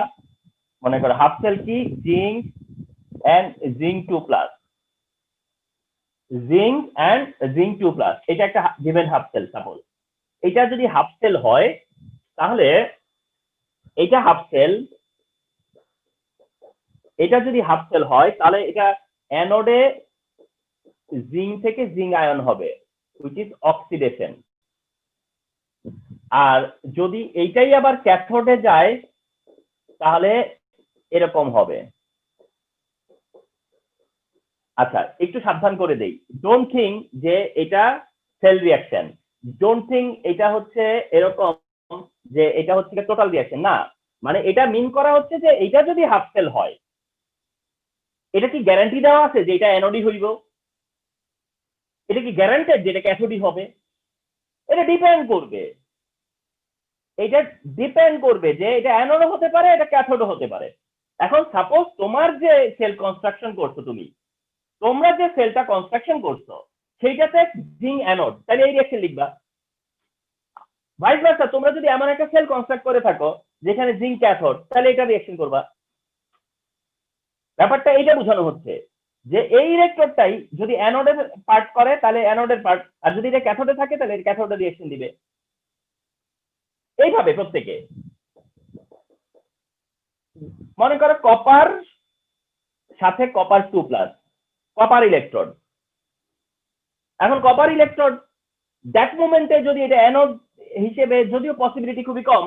মনে করো হাফ সেল কি, zinc and zinc 2+, zinc and zinc 2+, এটা একটা গিভেন হাফ সেল। সাপোজ এটা যদি হাফ সেল হয়, তাহলে এটা হাফ সেল, এটা যদি হাফ সেল হয় তাহলে এটা অ্যানোডে জিঙ্ক থেকে জিঙ্ক আয়ন হবে, হুইচ ইজ অক্সিডেশন। আর যদি এইটাই আবার ক্যাথোডে যায় তাহলে এরকম হবে। আচ্ছা, একটু সাবধান করে দেই, ডোন্ট থিঙ্ক যে এটা সেল রিয়াকশন, ডোন্ট থিঙ্ক এটা হচ্ছে এরকম যে এটা হচ্ছে টোটাল রিয়াকশন না। মানে এটা মিন করা হচ্ছে যে এটা যদি হাফ সেল হয়, এটা কি গ্যারান্টি দেওয়া আছে যে এটা অ্যানোডি হইব? এটা কি গ্যারান্টেড যে এটা ক্যাথোডি হবে? এটা ডিপেন্ড করবে, এটা ডিপেন্ড করবে যে এটা অ্যানোডও হতে পারে, এটা ক্যাথোডও হতে পারে। এখন সাপোজ তোমার যে সেল কনস্ট্রাকশন করছো, তোমরা যে সেলটা কনস্ট্রাকশন করছো সেইটাতে জিঙ্ক অ্যানোড, তাহলে এই রিঅ্যাকশন লিখবা। ভাইস ভার্সা, তোমরা যদি এমন একটা সেল কনস্ট্রাক্ট করে থাকো যেখানে জিঙ্ক ক্যাথোড, তাহলে এটা রিঅ্যাকশন করবা। ব্যাপারটা এইটা বোঝানো হচ্ছে যে এই ইলেকট্রোডটাই যদি অ্যানোডের পার্ট করে তাহলে অ্যানোডের পার্ট, আর যদি এটা ক্যাথোডে থাকে তাহলে ক্যাথোডের রিঅ্যাকশন দিবে। এইভাবে প্রত্যেকে, মনে করো কপার সাথে কপার 2+, কপার ইলেকট্রোড। এখন কপার ইলেকট্রোড দ্যাট মোমেন্টে যদি এটা অ্যানোড হিসেবে, যদিও পসিবিলিটি খুবই কম,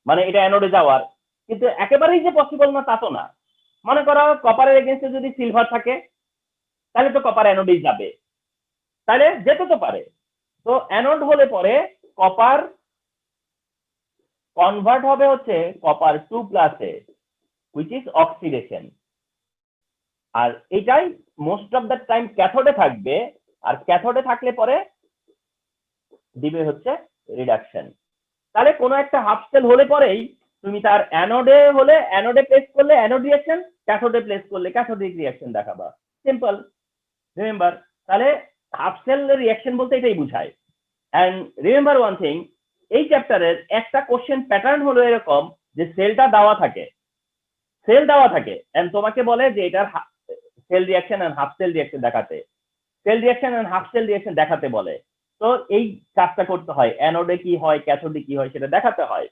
মানে এটা অ্যানোডে যাওয়ার, কিন্তু একেবারেই যে পসিবল না তা তো না। মনে করো কপারের এগেইনস্টে যদি সিলভার থাকে তাহলে তো কপার অ্যানোডেই যাবে, তাহলে যেতে তো পারে। তো অ্যানোড হলে পরে কপার কনভার্ট হবে হচ্ছে কপার 2+ এ, হুইচ ইজ অক্সিডেশন। আর এটাই মোস্ট অফ দ্য টাইম ক্যাথোডে থাকবে, আর ক্যাথোডে থাকলে পরে দিবে হচ্ছে রিডাকশন। তাহলে কোনো একটা হাফ সেল হলে পরেই তুমি তার অ্যানোডে হলে অ্যানোডে প্লেস করলে অ্যানোড রিঅ্যাকশন, ক্যাথোডে প্লেস করলে ক্যাথোডিক রিঅ্যাকশন দেখাবা। Simple, remember. তাহলে হাফ সেল রিঅ্যাকশন বলতে এটাই বুঝায়। এন্ড রিমেম্বার ওয়ান থিং, এই চ্যাপ্টারের একটা কোশ্চেন প্যাটার্ন হলো এরকম যে সেলটা দেওয়া থাকে, সেল দেওয়া থাকে এন্ড তোমাকে বলে যে এটার cell reaction and half cell reaction দেখাতে, cell reaction and half cell reaction দেখাতে বলে। তো এই কাজটা করতে হয়, অ্যানোডে কি হয় ক্যাথোডে কি হয় সেটা দেখাতে হয়।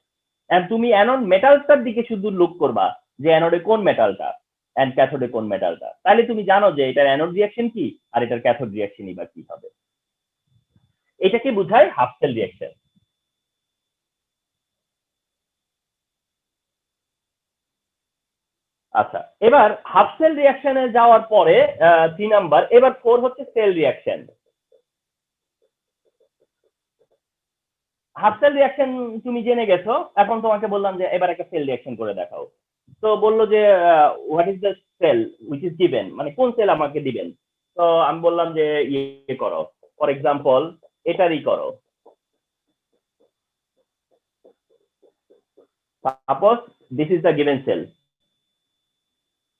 এন্ড তুমি অ্যানোড মেটালটার দিকে শুধু লুক করবা যে অ্যানোডে কোন মেটালটা এন্ড ক্যাথোডে কোন মেটালটা, তাহলে তুমি জানো যে এটার অ্যানোড রিঅ্যাকশন কি আর এটার ক্যাথোড রিঅ্যাকশনই বা কি হবে। এটাকে বোঝায় হাফ সেল রিঅ্যাকশন। আচ্ছা, এবার হাফ সেল রিঅ্যাকশনে যাওয়ার পরে 3 নাম্বার, এবার 4 হচ্ছে cell reaction. Half cell reaction তুমি জেনে গেছো, এখন তোমাকে বললাম যে এবার একটা সেল রিঅ্যাকশন করে দেখাও। তো বললো যে what is the cell which is given, মানে কোন সেল আমাকে দিবেন। তো আমি বললাম যে ইয়ে করো, ফর এক্সাম্পল এটারই করো। Suppose this is the given cell,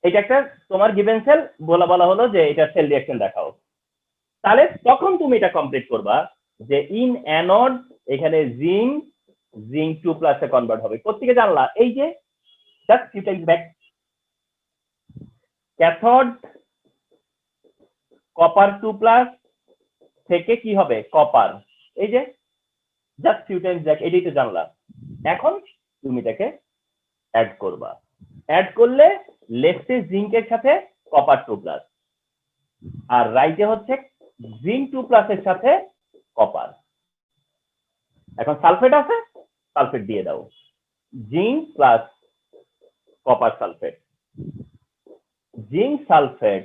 এটা একটা তোমার গিভেন সেল, বলা হলো যে এটা সেল রিঅ্যাকশন দেখাও। তাহলে তখন তুমি এটা কমপ্লিট করবা যে ইন অ্যানোড এখানে জিঙ্ক জিঙ্ক 2+ এ কনভার্ট হবে। কোত্থেকে জানলা? এই যে just few Times back, cathode copper 2+ থেকে কি হবে কপার, এই যে জাস্ট ফিউ টাইমস ব্যাক, এটাই তো জানলা। এখন তুমি এটাকে অ্যাড করবা, অ্যাড করলে লেফটে জিঙ্কের সাথে কপার 2+ আর রাইটে হচ্ছে জিঙ্ক 2+ এর সাথে কপার। এখন সালফেট আছে, সালফেট দিয়ে দাও, zinc plus copper sulphate, zinc sulphate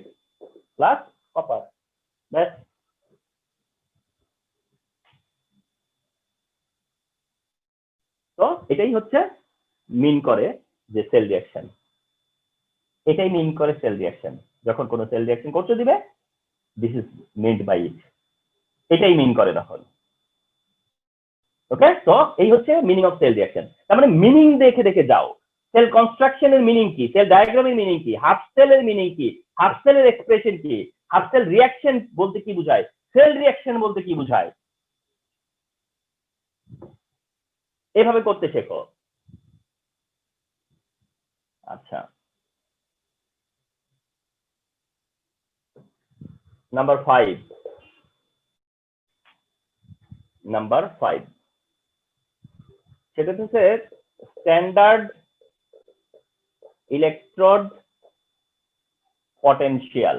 plus copper, ব্যাস। তো এটাই হচ্ছে মিন করে যে সেল রিঅ্যাকশন, এটাই মিন করে সেল রিঅ্যাকশন। যখন কোনো সেল রিঅ্যাকশন করতে দিবে, দিস ইজ মিন্ড বাই ইট, এটাই মিন করে তখন। ওকে, তো এই হচ্ছে মিনিং অফ সেল রিঅ্যাকশন। তার মানে মিনিং দেখে দেখে যাও, সেল কনস্ট্রাকশনের মিনিং কি, সেল ডায়াগ্রামের মিনিং কি, হাফ সেলের মিনিং কি, হাফ সেলের এক্সপ্রেশন কি, হাফ সেল রিঅ্যাকশন বলতে কি বোঝায়, সেল রিঅ্যাকশন বলতে কি বোঝায়, এভাবে করতে শেখো। আচ্ছা, নাম্বার 5, সেটা হচ্ছে স্ট্যান্ডার্ড ইলেকট্রোড পটেনশিয়াল।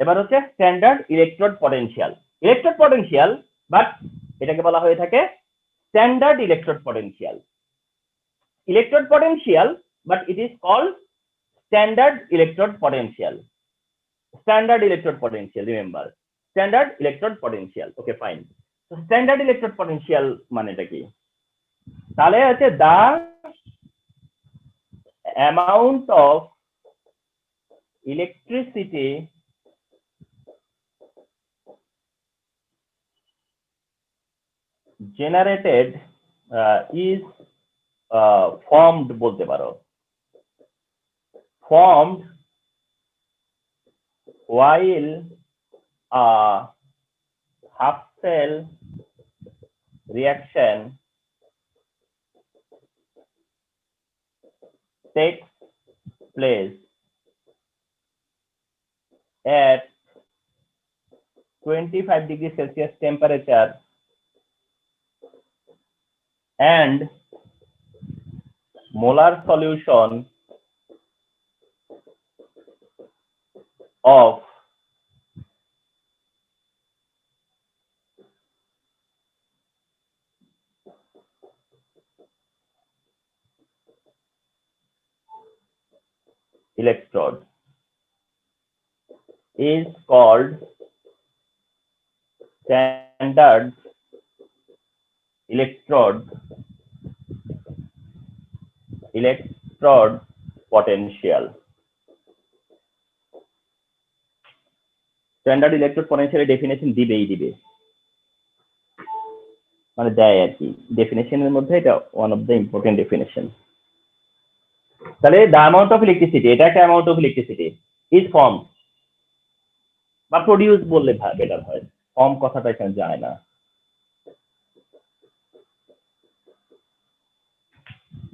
এবার হচ্ছে স্ট্যান্ডার্ড ইলেকট্রোড পটেনশিয়াল, বাট এটাকে বলা হয়ে থাকে standard electrode potential, but it is called standard electrode potential, remember standard electrode potential. Okay, fine. তো স্ট্যান্ডার্ড ইলেকট্রোড পটেনশিয়াল মানেটা কি? তাহলে হচ্ছে the amount of electricity generated is formed, বলতে পারো formed while a half cell reaction takes place at 25 degrees Celsius temperature and molar solution of electrode is called standard electrode potential. Standard electrode পটেনশিয়ালের ডেফিনেশন দিবে, মানে দেয় আর কি, ডেফিনেশনের মধ্যে এটা one of the important definition. তাহলে দ্য অ্যামাউন্ট অফ ইলেকট্রিসিটি, এটা একটা amount of electricity is form বা প্রডিউস বললে বেটার হয়, ফর্ম কথাটা এখানে যায় না।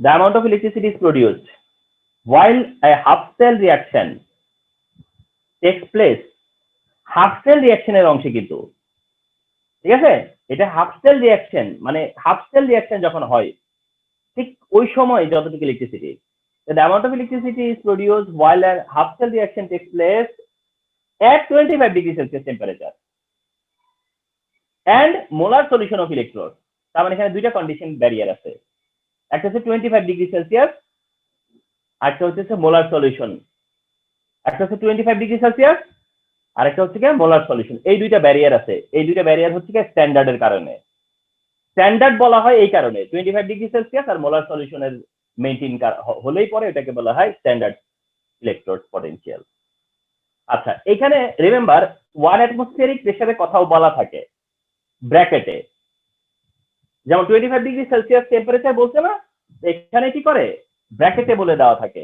The amount of electricity is produced while a half cell reaction takes place. Half cell রিঅ্যাকশনের অংশে কিন্তু, ঠিক আছে, এটা হাফ সেল রিঅ্যাকশন, মানে হাফ সেল রিঅ্যাকশন যখন হয় ঠিক ওই সময় যতটুকু electricity, the amount of electricity is produced while a half cell reaction takes place at 25 degrees Celsius temperature and molar solution of electrode। তার মানে এখানে দুইটা কন্ডিশন ব্যারিয়ার আছে, একটা হচ্ছে 25 ডিগ্রি সেলসিয়াস, আরেকটা হচ্ছে মোলার সলিউশন, একটা হচ্ছে 25 ডিগ্রি সেলসিয়াস, আরেকটা হচ্ছে কি মোলার সলিউশন। এই দুইটা ব্যারিয়ার আছে, এই দুইটা ব্যারিয়ার হচ্ছে কি স্ট্যান্ডার্ডের কারণে, স্ট্যান্ডার্ড বলা হয় এই কারণে 25 ডিগ্রি সেলসিয়াস আর মোলার সলিউশনের মেইনটেইন হলেই পরে এটাকে বলা হয় স্ট্যান্ডার্ড ইলেকট্রোড পটেনশিয়াল। আচ্ছা, এখানে রিমেম্বার 1 অ্যাটমসফিয়ারিক প্রেসারে কথাও বলা থাকে ব্র্যাকেটে, যেমন 25 ডিগ্রি সেলসিয়াস টেম্পারেচার বলছে না, এখানে কি করে ব্র্যাকেটে বলে দেওয়া থাকে,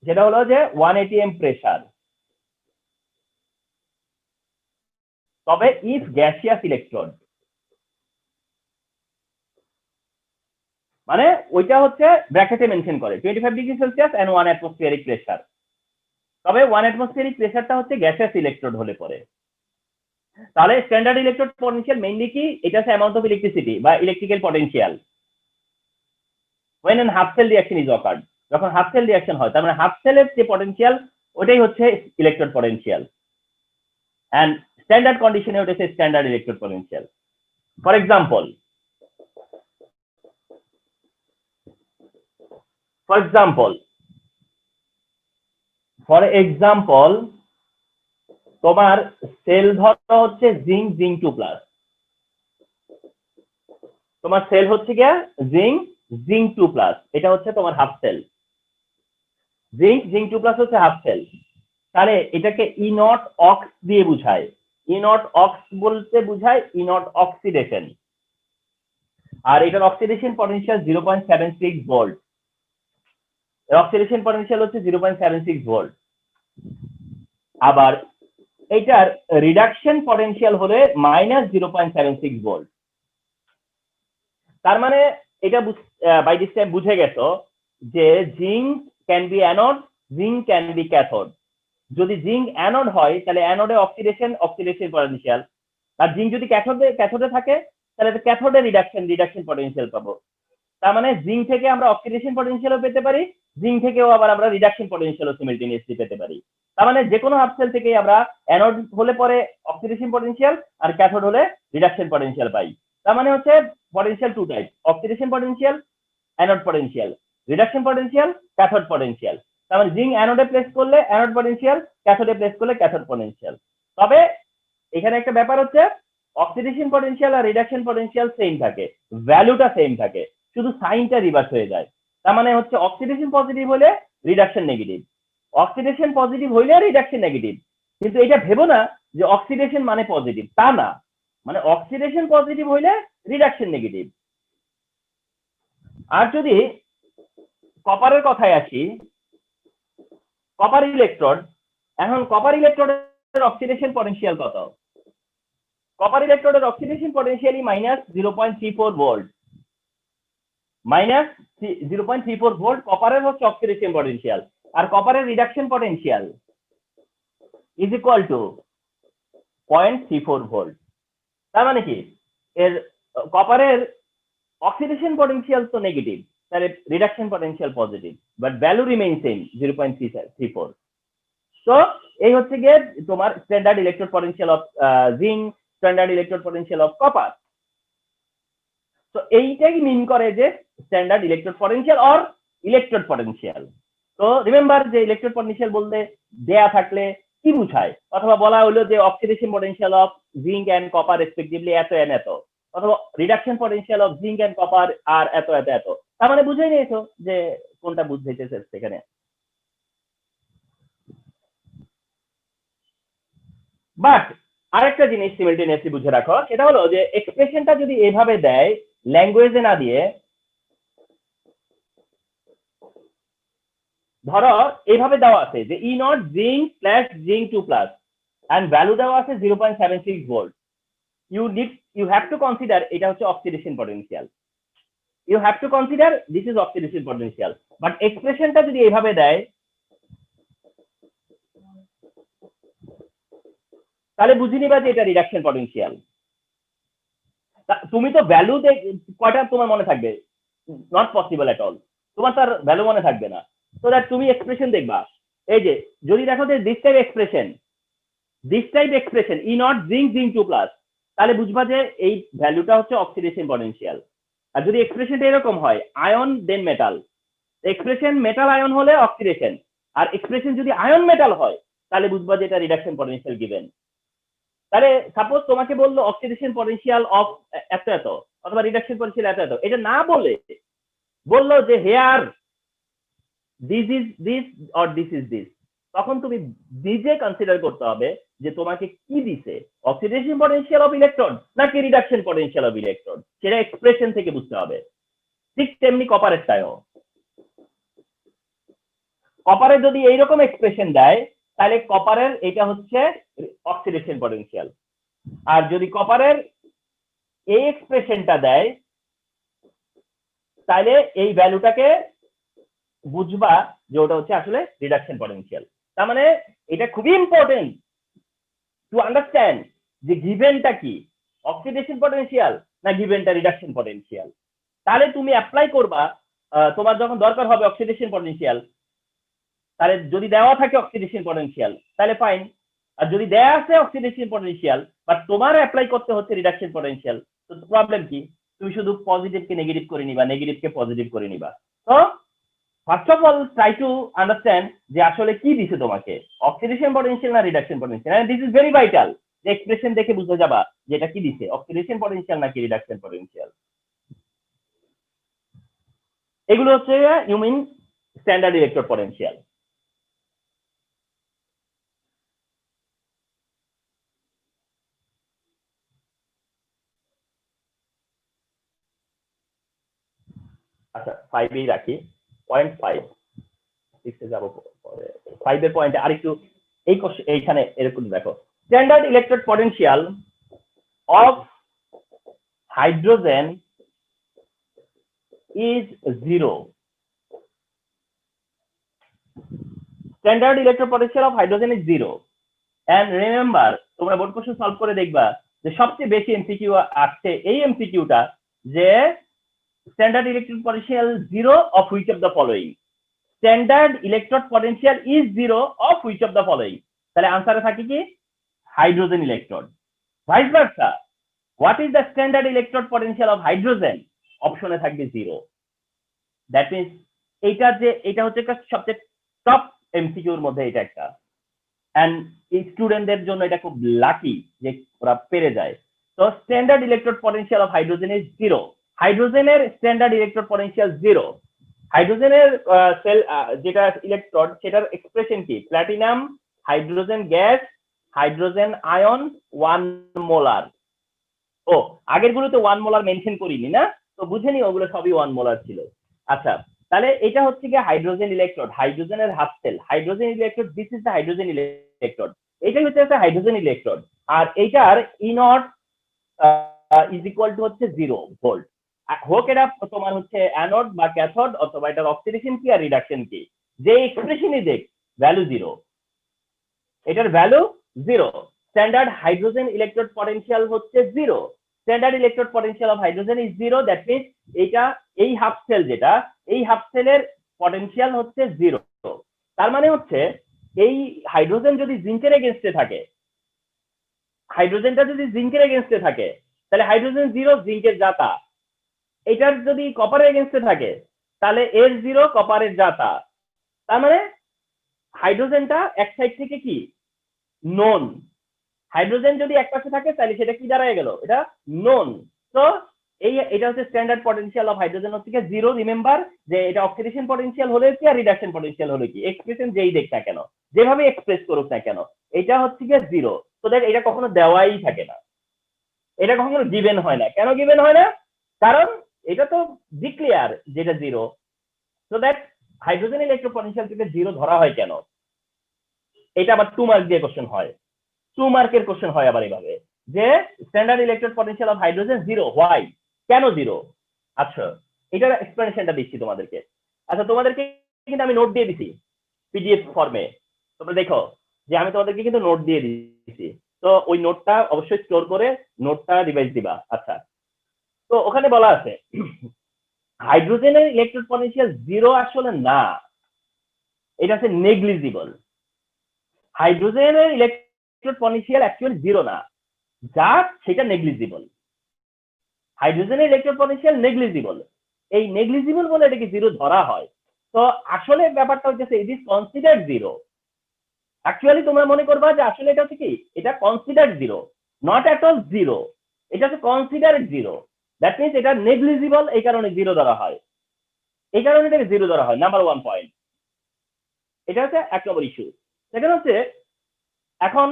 যেটা হলো যে 1 atm প্রেসার। তবে ইফ গ্যাসিয়াস ইলেকট্রন, মানে ওইটা হচ্ছে ব্র্যাকেটে মেনশন করে 25 degree Celsius and 1 atmospheric pressure. তবে 1 অ্যাটমসফিয়ারিক প্রেসারটা হচ্ছে গ্যাসিয়াস ইলেকট্রোড হলে পরে। তাহলে স্ট্যান্ডার্ড ইলেকট্রোড পটেনশিয়াল মেইনলি কি, এটা হচ্ছে অ্যামাউন্ট অফ ইলেকট্রিসিটি বা electrical potential when an half cell reaction is occurred, যখন হাফ সেল রিঅ্যাকশন হয় তার মানে হাফ সেলের যে পটেনশিয়াল ওটাই হচ্ছে ইলেকট্রোড পটেনশিয়াল, এন্ড স্ট্যান্ডার্ড কন্ডিশনে ওটা হচ্ছে standard electrode potential. For example তোমার সেল ধরো হচ্ছে জিঙ্ক 2+, তোমার সেল হচ্ছে কি জিঙ্ক 2+, এটা হচ্ছে তোমার হাফ সেল। জিঙ্ক 2+ হচ্ছে হাফ সেল। তাহলে এটাকে ই নট অক্স দিয়ে বুঝায়। ই নট অক্স বলতে বুঝায় ই নট অক্সিডেশন, আর এটার oxidation potential 0.76 volt. Oxidation potential হচ্ছে 0.76 ভোল্ট। আবার এটার রিডাকশন পটেনশিয়াল হলে -0.76 ভোল্ট। তার মানে এটা বাই দিস টাইম বুঝে গেছো যে zinc can be anode, zinc can be cathode. যদি জিঙ্ক অ্যানোড হয় তাহলে অ্যানোডে অক্সিডেশন পটেনশিয়াল, আর জিঙ্ক যদি ক্যাথোডে থাকে তাহলে ক্যাথোডে রিডাকশন পটেনশিয়াল পাবো। তার মানে জিঙ্ক থেকে আমরা অক্সিডেশন পটেনশিয়ালও পেতে পারি, জিঙ্ক থেকেও আবার আমরা রিডাকশন পটেনশিয়ালও সিমিলটেনিয়াসলি পেতে পারি। তার মানে যে কোনো হাফ সেল থেকে আমরা অ্যানোড হলে পরে অক্সিডেশন পটেনশিয়াল আর ক্যাথোড হলে রিডাকশন পটেনশিয়াল পাই। তার মানে হচ্ছে potential two type, oxidation potential, anode potential, reduction potential, cathode potential. তার মানে জিঙ্ক অ্যানোডে প্লেস করলে অ্যানোড পটেনশিয়াল, ক্যাথোডে প্লেস করলে ক্যাথোড পটেনশিয়াল। তবে এখানে একটা ব্যাপার হচ্ছে অক্সিডেশন পটেনশিয়াল আর রিডাকশন পটেনশিয়াল সেম থাকে, ভ্যালুটা সেম থাকে, শুধু সাইনটা রিভার্স হয়ে যায়। তার মানে হচ্ছে অক্সিডেশন পজিটিভ হলে রিডাকশন নেগেটিভ, অক্সিডেশন পজিটিভ হইলে রিডাকশন নেগেটিভ। কিন্তু এটা ভেবো না যে অক্সিডেশন মানে পজিটিভ, তা না, মানে অক্সিডেশন পজিটিভ হইলে রিডাকশন নেগেটিভ। আর যদি কপারের কথায় আসি, কপার ইলেকট্রোড, এখন কপার ইলেকট্রোডের অক্সিডেশন পটেনশিয়াল কত? কপার ইলেকট্রোডের অক্সিডেশন পটেনশিয়ালি -0.34 ভোল্ট, -0.34 ভোল্ট কপারের হচ্ছে অক্সিডেশন পটেনশিয়াল, আর কপারের reduction potential is equal to 0.34 volt. তার মানে কি এর কপারের অক্সিডেশন পটেনশিয়াল তো নেগেটিভ, তাহলে reduction potential positive, but value remain same 0.34। তো এই হচ্ছে গিয়ে তোমার standard electrode potential of zinc, standard electrode potential of copper. তো এইটাই মিন করে যে standard electrode potential or electrode potential. তো রিমেম্বার যে ইলেকট্রোড পটেনশিয়াল বলতে দেয়া থাকলে কি বুঝায়, অথবা বলা হলো যে oxidation potential of zinc and copper respectively এত এন এত, অথবা reduction potential of zinc and copper আর এত এত এত। তার মানে বুঝে নিয়েছো যে কোনটা বুঝাইতেছে সেখানে। বাট আরেকটা জিনিস সিমিলটেনিয়াসলি বুঝে রাখো, সেটা হলো যে এক্সপ্রেশনটা যদি এভাবে দেয় ল্যাঙ্গুয়েজে না দিয়ে, ধরো এইভাবে দেওয়া আছে যে E nought zinc plus zinc 2+, and value দেওয়া আছে 0.76 volt. You have to consider এটা হচ্ছে oxidation potential, you have to consider this is oxidation potential. But এক্সপ্রেশনটা যদি এইভাবে দেয় তাহলে বুঝে নিবা যে এটা রিডাকশন পটেনশিয়াল। তুমি তো ভ্যালু কয়টা তোমার মনে থাকবে? নট পসিবল এট অল, তোমার তার ভ্যালু মনে থাকবে না। তো দ্যাট তুমি এক্সপ্রেশন দেখবা, এই যে যদি দেখো যে this type expression E nought zinc 2+, তাহলে বুঝবা যে এই ভ্যালুটা হচ্ছে অক্সিডেশন পটেনশিয়াল। আর যদি এক্সপ্রেশনটা এরকম হয় আয়ন দেন মেটাল, এক্সপ্রেশন মেটাল আয়ন হলে অক্সিডেশন, আর এক্সপ্রেশন যদি আয়ন মেটাল হয় তাহলে বুঝবা যে এটা রিডাকশন পটেনশিয়াল গিভেন। তাহলে সাপোজ তোমাকে বললো অক্সিডেশন পটেনশিয়াল অফ এত এত, অথবা রিডাকশন পটেনশিয়াল এত এত, এটা না বলে বললো যে here this is this or this is this, তখন তুমি নিজে কনসিডার করতে হবে যে তোমাকে কি দিছে, অক্সিডেশন পটেনশিয়াল অফ ইলেকট্রন নাকি রিডাকশন পটেনশিয়াল অফ ইলেকট্রন, সেটা এক্সপ্রেশন থেকে বুঝতে হবে। ঠিক তেমনি কপারেরটাও, কপারের যদি এইরকম এক্সপ্রেশন দেয় তাহলে কপারের এটা হচ্ছে অক্সিডেশন পটেনশিয়াল, আর যদি কপারের এই এক্সপ্রেশনটা দেয় তাহলে এই ভ্যালুটাকে বুঝবা যে ওটা হচ্ছে আসলে রিডাকশন পটেনশিয়াল। তার মানে এটা খুবই ইম্পর্টেন্ট টু আন্ডারস্ট্যান্ড যে গিভেনটা কি, অক্সিডেশন পটেনশিয়াল না গিভেনটা রিডাকশন পটেনশিয়াল। তাহলে তুমি অ্যাপ্লাই করবা তোমার যখন দরকার হবে অক্সিডেশন পটেনশিয়াল, তাহলে যদি দেওয়া থাকে অক্সিডেশন পটেনশিয়াল তাহলে ফাইন, আর যদি দেওয়া আছে অক্সিডেশন পটেনশিয়াল বাট তোমার অ্যাপ্লাই করতে হচ্ছে রিডাকশন পটেনশিয়াল, তো প্রবলেম কি? তুমি শুধু পজিটিভকে নেগেটিভ করে নিবা, নেগেটিভকে পজিটিভ করে নিবা। তো first of all try to understand যে আসলে কি দিছে তোমাকে, অক্সিডেশন পটেনশিয়াল না reduction potential. And this is very vital, যে এক্সপ্রেশন দেখে বুঝে যাবা যে এটা কি দিছে, অক্সিডেশন পটেনশিয়াল নাকি রিডাকশন পটেনশিয়াল। এগুলো হচ্ছে you mean standard electrode potential. আচ্ছা 5 এই রাখি, 0.5 6 এ যাব পরে। 5 এর পয়েন্টে আরেকটু এইখানে এরকম দেখো, standard electrode potential of hydrogen is 0. Standard electrode potential of hydrogen is 0. And remember, তোমরা বোর্ড কোশ্চেন সলভ করে দেখবা যে সবচেয়ে বেশি এমসিকিউ আসছে এই এমসিকিউটা, যে standard electrode potential 0 of which of the following? Standard electrode potential is 0 of which of the following? তাহলে আনসারে থাকে কি? Hydrogen electrode. Vice versa, what is the standard electrode potential of hydrogen? অপশনে থাকবে 0। দ্যাট মিন্স এটা হচ্ছে একটা সবচেয়ে টপ এমসিকিউর মধ্যে এটা একটা, এন্ড এই স্টুডেন্টদের জন্য এটা খুব লাকি যে ওরা পেরে যায়। তো standard electrode potential of hydrogen is 0। হাইড্রোজেনের স্ট্যান্ডার্ড ইলেকট্রোড পটেনশিয়াল 0। হাইড্রোজেনের সেল যেটা ইলেকট্রোড সেটার এক্সপ্রেশন কি? Platinum hydrogen gas hydrogen ion 1 molar. ও আগের গুলোতে 1 মোলার মেনশন করিনি না, তো বুঝে নি ওগুলো সবই 1 মোলার ছিল। আচ্ছা তাহলে এটা হচ্ছে কি হাইড্রোজেন ইলেকট্রোড, হাইড্রোজেনের half cell, hydrogen electrode, this is the hydrogen electrode. এটাই হচ্ছে একটা হাইড্রোজেন ইলেকট্রোড, আর এইটার E naught is equal to হচ্ছে 0 ভোল্ট। হোক এটা তোমার হচ্ছে অ্যানোড বা ক্যাথোড, অথবা এটার অক্সিডেশন কি আর রিডাকশন কি, যে এক্সপ্রেশনই দেখ ভ্যালু 0, এটার value 0। Standard hydrogen electrode potential হচ্ছে 0। Standard electrode potential of hydrogen is 0। That means এইটা এই হাফ সেল যেটা, এই হাফ সেলের পটেনশিয়াল হচ্ছে 0। তার মানে হচ্ছে এই হাইড্রোজেন যদি জিঙ্কের এগেনস্টে থাকে, হাইড্রোজেনটা যদি জিঙ্কের এগেনস্টে থাকে তাহলে হাইড্রোজেন 0 জিঙ্কের জাতা। এটার যদি কপারের এগেনস্টে থাকে তাহলে এর 0 কপারের জাতা। তার মানে হাইড্রোজেনটা এক সাইড থেকে কি নন, হাইড্রোজেন যদি এক পাশে থাকে তাহলে সেটা কি দাঁড়ায় গেল, এটা নন। তো এটা হচ্ছে স্ট্যান্ডার্ড পটেনশিয়াল অফ হাইড্রোজেন হচ্ছে 0। রিমেম্বার যে এটা অক্সিডেশন পটেনশিয়াল হলে কি আর রিডাকশন পটেনশিয়াল হলে কি, এক্সপ্রেশন যেই দেখ না কেন, যেভাবে এক্সপ্রেস করুক না কেন, এটা হচ্ছে 0। তো দ্যাট এটা কখনো দেওয়াই থাকে না, এটা কখনো গিভেন হয় না। কেন গিভেন হয় না? কারণ এটা তো ডিক্লেয়ার যেটা 0। So that hydrogen electrode potential থেকে 0 ধরা হয় কেন? এটা আবার 2 মার্ক দিয়ে কোশ্চেন হয়, 2 মার্কের কোশ্চেন হয় আবার এভাবে, যে standard electrode potential of hydrogen 0, why, কেন 0? আচ্ছা এটার এক্সপ্লেনেশনটা দিচ্ছি তোমাদেরকে। আচ্ছা তোমাদেরকে কিন্তু আমি নোট দিয়ে দিছি পিডিএফ ফর্মে, তোমরা দেখো যে আমি তোমাদেরকে কিন্তু নোট দিয়ে দিয়েছি, তো ওই নোটটা অবশ্যই স্টোর করে নোটটা রিভাইজ দিবা। আচ্ছা তো ওখানে বলা আছে হাইড্রোজেনের ইলেকট্রোড পটেনশিয়াল 0 আসলে না, এটা হচ্ছে নেগলিজিবল। হাইড্রোজেনের ইলেকট্রোড পটেনশিয়াল অ্যাকচুয়ালি 0 না, যা সেটা নেগলিজিবল। হাইড্রোজেনের ইলেকট্রোড পটেনশিয়াল নেগলিজিবল, এই নেগলিজিবল বলে এটাকে 0 ধরা হয়। তো আসলে ব্যাপারটা হচ্ছে ইট ইজ কনসিডার্ড 0। অ্যাকচুয়ালি তোমরা মনে করবা যে আসলে এটা হচ্ছে কি, এটা কনসিডার্ড 0, নট এট অল 0, এটা হচ্ছে কনসিডার্ড 0। দ্যাট মিন্স এটা নেগলিজিবল, এই কারণে 0 ধরা হয়, এই কারণে এটাকে 0 ধরা হয়। নাম্বার 1 পয়েন্ট, এটা হচ্ছে 1 নম্বর ইস্যু। সেকেন্ড হচ্ছে এখন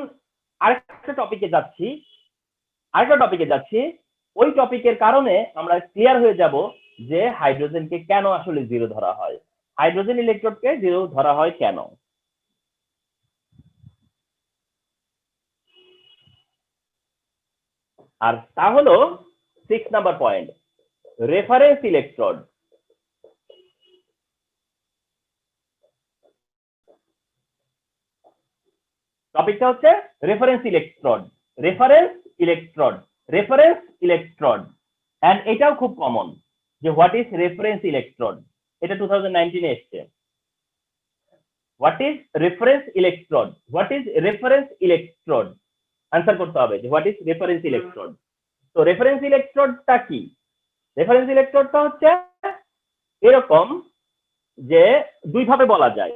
আরেকটা টপিকে যাচ্ছি, ওই টপিকের কারণে আমরা ক্লিয়ার হয়ে যাব যে হাইড্রোজেনকে কেন আসলে 0 ধরা হয়, হাইড্রোজেন ইলেকট্রোডকে 0 ধরা হয় কেন। আর তা হলো 6 নাম্বার পয়েন্ট, রেফারেন্স ইলেকট্রোড। টপিকটা হচ্ছে reference electrode, reference electrode, reference electrode. And এটাও খুব কমন যে হোয়াট ইজ রেফারেন্স ইলেকট্রোড, এটা 2019 এ এসছে। What is reference electrode, what is reference electrode, answer করতে হবে যে হোয়াট ইজ রেফারেন্স ইলেকট্রোড। তো রেফারেন্স ইলেকট্রোডটা কি? রেফারেন্স ইলেকট্রোডটা হচ্ছে এরকম যে দুই ভাবে বলা যায়।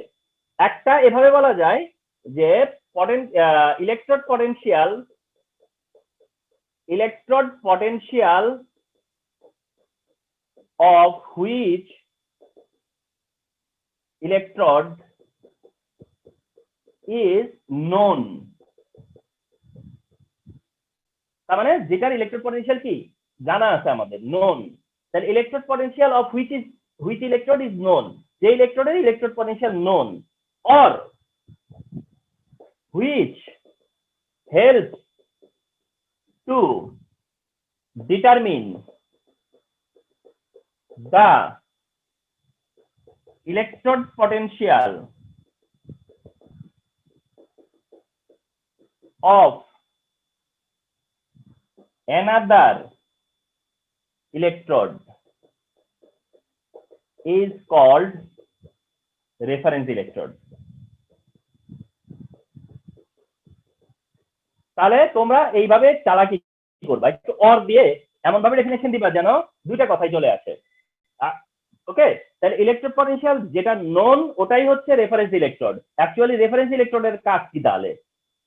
একটা এভাবে বলা যায় যে electrode potential of which electrode is known, তার মানে যেটার ইলেকট্রোড পটেনশিয়াল কি জানা আছে আমাদের, known। তাহলে electrode potential of which electrode is known, যে ইলেকট্রোডের electrode potential known, or which helps to determine the electrode potential of another electrode is called reference electrode। তাহলে তোমরা এইভাবে চালাকি করবা, একটু অর দিয়ে এমন ভাবে ডেফিনেশন দিবা যেন দুইটা কথাই চলে আসে। ওকে, তাহলে ইলেকট্রোড পটেনশিয়াল যেটা নোন ওটাই হচ্ছে রেফারেন্স ইলেকট্রোড। অ্যাকচুয়ালি রেফারেন্স ইলেকট্রোডের কাজ কি তাহলে?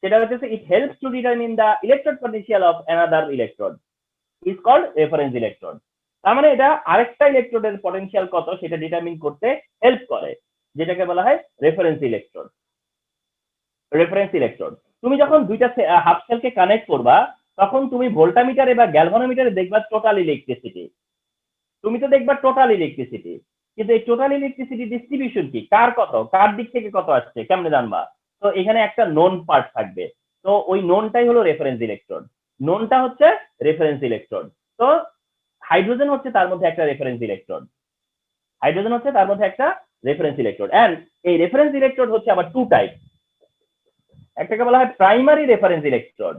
সেটা হচ্ছে it helps to determine the electrode potential of another electrode is called reference electrode. তার মানে এটা আরেকটা ইলেকট্রোডের পটেনশিয়াল কত সেটা ডিটারমিন করতে হেল্প করে, যেটাকে বলা হয় রেফারেন্স ইলেকট্রোড। রেফারেন্স ইলেকট্রোড তুমি যখন দুইটা হাফ সেলকে কানেক্ট করবা তখন তুমি ভোল্টামিটারে বা গ্যালভানোমিটারে দেখবা টোটাল ইলেকট্রিসিটি, তুমি তো দেখবা টোটাল ইলেকট্রিসিটি, কিন্তু এই টোটাল ইলেকট্রিসিটি ডিস্ট্রিবিউশন কি, কার কত, কার দিক থেকে কত আসছে কেমনে জানবা? তো এখানে একটা নোন পার্ট থাকবে, তো ওই নোনটাই হলো রেফারেন্স ইলেকট্রোড। নোনটা হচ্ছে রেফারেন্স ইলেকট্রোড। তো হাইড্রোজেন হচ্ছে তার মধ্যে একটা রেফারেন্স ইলেকট্রোড, হাইড্রোজেন হচ্ছে তার মধ্যে একটা রেফারেন্স ইলেকট্রোড। এন্ড এই রেফারেন্স ইলেকট্রোড হচ্ছে আবার টু টাইপ, একটাকে বলা হয় প্রাইমারি রেফারেন্স ইলেকট্রোড।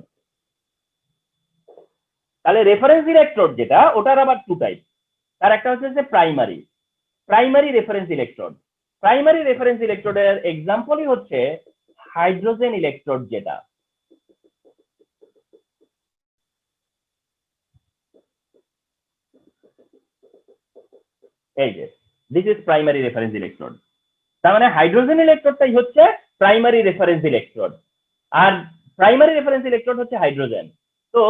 তাহলে রেফারেন্স ইলেকট্রোড যেটা ওটার আবার টু টাইপ, তার একটা হচ্ছে যে primary reference electrode. Primary reference ইলেকট্রোডের এক্সাম্পলই হচ্ছে হাইড্রোজেন ইলেকট্রোড, যেটা এই যে this is primary reference electrode. তার মানে হাইড্রোজেন ইলেকট্রোডটাই হচ্ছে প্রাইমারি রেফারেন্স ইলেকট্রোড, আর প্রাইমারি রেফারেন্স ইলেকট্রোড হচ্ছে হাইড্রোজেন। তো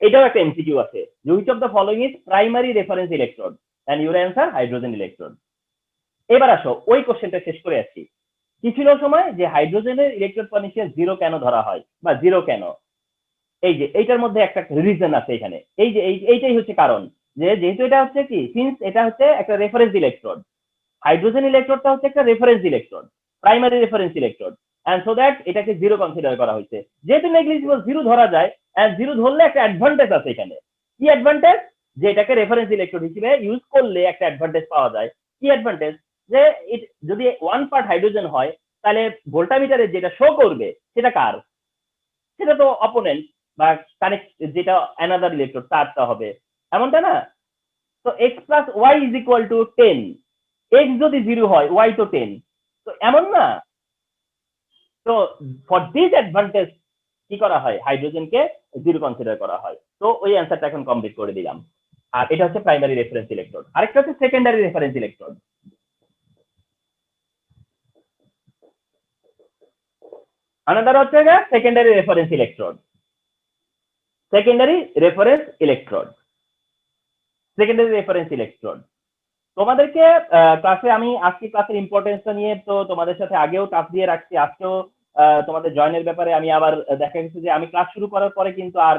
এটাও একটা এমসিকিউ আছে, which of the following is primary reference electrode, and your answer hydrogen electrode. এবার আসো ওই কোশ্চেনটা শেষ করে আসছি। কি ছিল সময় যে হাইড্রোজেনের ইলেকট্রোড পটেনশিয়াল জিরো কেন ধরা হয় বা জিরো কেন, এই যে এইটার মধ্যে একটা রিজন আছে এখানে, এই যে এইটাই হচ্ছে কারণ, যে যেহেতু এটা হচ্ছে কি সিন্স এটা হচ্ছে একটা রেফারেন্স ইলেকট্রোড, হাইড্রোজেন ইলেকট্রোডটা হচ্ছে একটা reference electrode, primary reference electrode, and so that এটাকে জিরো কনসিডার করা হয়েছে। যেহেতু নেগলিজিবল জিরো ধরা যায়, এন্ড জিরো ধরলে একটা অ্যাডভান্টেজ আছে এখানে। কি অ্যাডভান্টেজ? যে এটাকে রেফারেন্স ইলেকট্রোড হিসেবে ইউজ করলে একটা অ্যাডভান্টেজ পাওয়া যায়। কি অ্যাডভান্টেজ? যে যদি ওয়ান পার্ট হাইড্রোজেন হয় তাহলে ভোল্টামিটারে যেটা শো করবে সেটা কার? সেটা তো অপোনেন্ট বা কানেক্ট, যেটা অ্যানাদার ইলেকট্রোড তারটা হবে, এমনটা না? তো X plus Y is equal to 10, X যদি জিরো হয় ওয়াই তো 10, তো এমন না? তো ফর দিস অ্যাডভান্টেজ কি করা হয়, হাইড্রোজেনকে জিরো কনসিডার করা হয়। তো ওই অ্যান্সারটা এখন কমপ্লিট করে দিলাম। আর এটা হচ্ছে প্রাইমারি রেফারেন্স ইলেকট্রোড। আরেকটা হচ্ছে সেকেন্ডারি রেফারেন্স ইলেকট্রোড। আনাদার হচ্ছে secondary reference electrode. Secondary reference electrode, secondary reference electrode তোমাদেরকে ক্লাসে আমি আজকে ক্লাসের ইম্পর্টেন্সটা নিয়ে তো তোমাদের সাথে আগেও টাচ দিয়ে রাখছি, আজকেও তোমাদের জয়েনের ব্যাপারে আমি আবার দেখা গেছে যে আমি ক্লাস শুরু করার পরে কিন্তু আর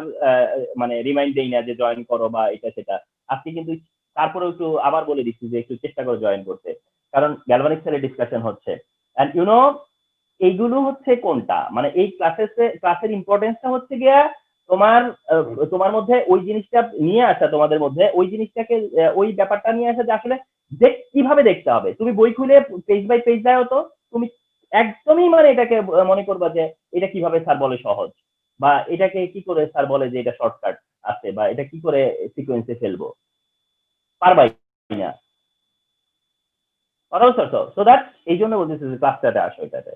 মানে রিমাইন্ড দেই না যে জয়েন করো বা এটা সেটা। আজকে কিন্তু তারপরেও একটু আবার বলে দিচ্ছি যে একটু চেষ্টা করো জয়েন করতে, কারণ গ্যালভানিক সেলের ডিসকাশন হচ্ছে। এন্ড এইগুলো হচ্ছে কোনটা, মানে এই ক্লাসের ইম্পর্টেন্সটা হচ্ছে গিয়া তোমার মধ্যে ওই জিনিসটা নিয়ে আসা, তোমাদের মধ্যে ওই জিনিসটাকে ওই ব্যাপারটা নিয়ে আসা যে আসলে কিভাবে দেখতে হবে। তুমি বই খুলে পেজ বাই পেজ যাও, তো তুমি একদমই মানে এটাকে মনে করবা যে এটা কিভাবে স্যার বলে সহজ, বা এটাকে কি করে স্যার বলে যে এটা শর্টকাট আছে, বা এটা কি করে সিকোয়েন্সে ফেলবো, পারবাই না। কথা বুঝতে পারছো? সো দ্যাট এই জন্য বলতেছি যে ক্লাসটাতে আসো এটাতে।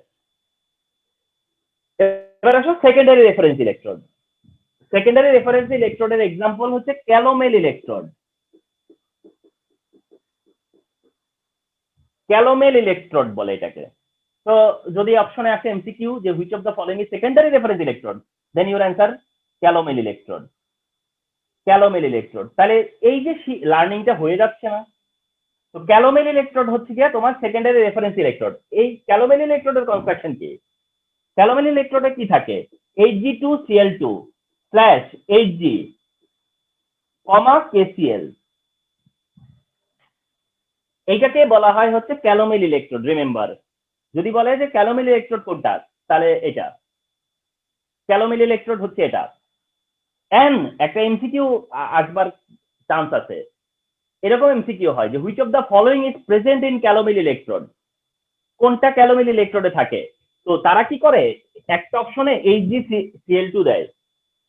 এবার আসো secondary reference electrode. Secondary reference ইলেকট্রোডের এক্সাম্পল হচ্ছে ক্যালোমেল ইলেকট্রোড। ক্যালোমেল ইলেকট্রোড বলে এটাকে। তো যদি অপশনে আসে এমসিকিউ যে which of the following is secondary reference electrode, then your answer calomel electrode. Calomel electrode, তাহলে এই যে লার্নিংটা হয়ে যাচ্ছে না। তো ক্যালোমেল ইলেকট্রোড হচ্ছে কি তোমার সেকেন্ডারি রেফারেন্স ইলেকট্রোড। এই ক্যালোমেল ইলেকট্রোডের কনস্ট্রাকশন কি? ক্যালোমেল ইলেকট্রোডে কি থাকে? Hg2Cl2 /Hg, KCl। এইটাকে বলা হয় হচ্ছে ক্যালোমেল ইলেকট্রোড। রিমেম্বার, যদি বলে যে ক্যালোমেল ইলেকট্রোড কোনটা, তাহলে এটা ক্যালোমেল ইলেকট্রোড হচ্ছে এটা। এন্ড একটা এমসিকিউ আসবার চান্স আছে, এরকম এমসিকিউ হয় যে which of the following is present in calomel electrode, কোনটা ক্যালোমেল ইলেকট্রোডে থাকে। তো তারা কি করে, একটা অপশনে HgCl2 দেয়,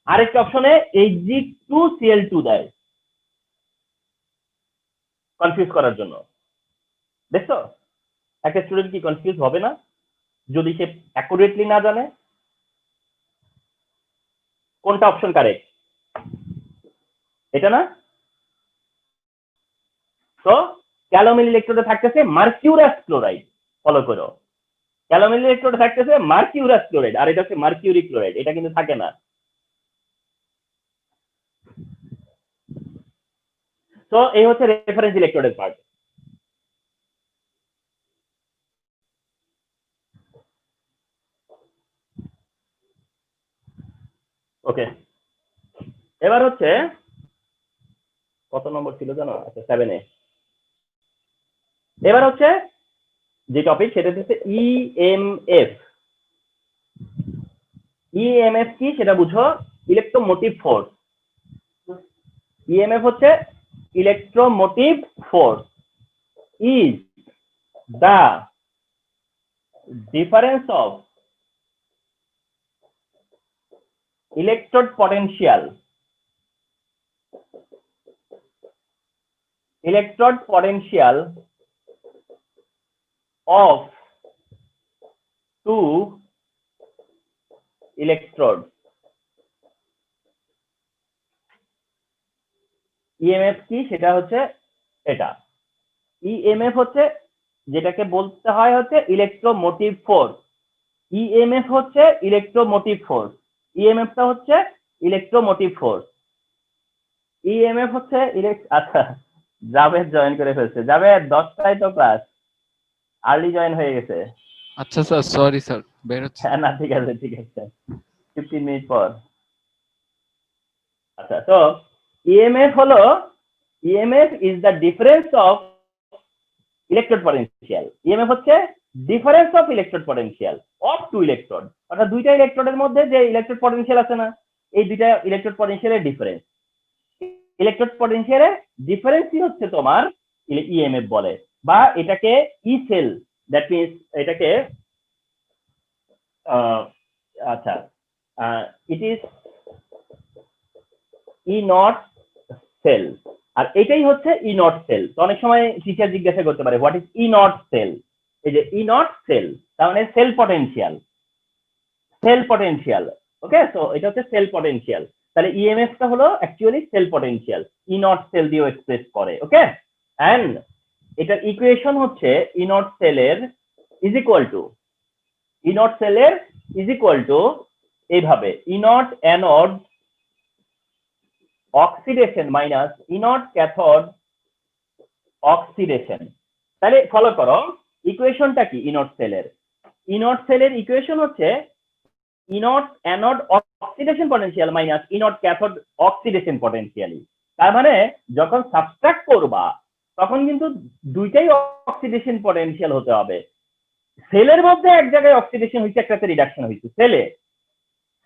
আরেকটা অপশনে Hg2Cl2 দেয়, কনফিউজ করার জন্য। দেখছো একটা স্টুডেন্ট কি কনফিউজ হবে না যদি সে অ্যাকুরেটলি না জানে কোনটা অপশন কারেক্ট? এটা না? তো ক্যালোমেল ইলেকট্রোডে থাকতেছে মার্কিউরাস ক্লোরাইড। ফলো করো, ক্যালোমেল ইলেকট্রোডে থাকতেছে মার্কিউরাস ক্লোরাইড, আর এটা হচ্ছে মার্কিউরি ক্লোরাইড। এটা কিন্তু থাকে না। তো এই হচ্ছে রেফারেন্স ইলেকট্রোডের পার্ট। ওকে, এবার হচ্ছে কত নম্বর ছিল জানো? আচ্ছা 7-এ। এবার হচ্ছে যে টপিক, সেটা হচ্ছে ইএমএফ। ইএমএফ কি সেটা বুঝো, ইলেকট্রোমোটিভ ফোর্স। ইএমএফ হচ্ছে electromotive force is the difference of electrode potential of two electrodes। EMF কি সেটা হচ্ছে এটা। ইএমএফ হচ্ছে যেটাকে বলতে হয় হচ্ছে ইলেকট্রোমোটিভ ফোর্স। ইএমএফ হচ্ছে ইলেকট্রোমোটিভ ফোর্স, ইএমএফটা হচ্ছে ইলেকট্রোমোটিভ ফোর্স। ইএমএফ হচ্ছে আচ্ছা, জাভেদ জয়েন করে ফেলছে। জাভেদ 10টায় তো ক্লাস, আর্লি জয়েন হয়ে গেছে। আচ্ছা স্যার, সরি স্যার, বের হচ্ছে। না ঠিক আছে, ঠিক আছে, 15 মিনিট পর। আচ্ছা, তো ইএমএফ হলো, EMF is the difference of electrode potential. EMF হচ্ছে difference of electrode potential of two electrode, অর্থাৎ দুইটা ইলেকট্রোডের মধ্যে যে ইলেকট্রোড পটেনশিয়াল আছে না, এই দুইটা ইলেকট্রোড পটেনশিয়ালের ডিফারেন্স। ইলেকট্রোড পটেনশিয়ালের ডিফারেন্সই হচ্ছে তোমার ইএমএফ বলে, বা এটাকে ই সেল, দ্যাট মিনস এটাকে আচ্ছা it is E naught cell. আর এটাই হচ্ছে ই নট সেল। তো অনেক সময় টিচার জিজ্ঞাসা করতে পারে what is E naught cell. এই যে ই নট সেল তার মানে cell potential, cell potential. Okay, so এটা হচ্ছে সেল পটেনশিয়াল। তাহলে ইএমএফটা হলো actually cell potential, E naught cell দিয়েও এক্সপ্রেস করে। ওকে, এন্ড এটার ইকুয়েশন হচ্ছে ই নট সেলের is equal to, E naught সেলের ইজ ইকুয়াল টু এইভাবে, E naught anode oxidation minus E naught cathode oxidation. তাহলে ফলো করো, ইকুয়েশনটা কি ই নট সেলের? ই নট সেলের ইকুয়েশন হচ্ছে E naught anode oxidation potential minus E naught cathode oxidation পটেনশিয়ালি। তার মানে যখন সাবট্রাক্ট করবা তখন কিন্তু দুইটাই অক্সিডেশন পটেনশিয়াল হতে হবে। সেলের মধ্যে এক জায়গায় অক্সিডেশন হয়েছে, একটাতে রিডাকশন হয়েছে সেলে,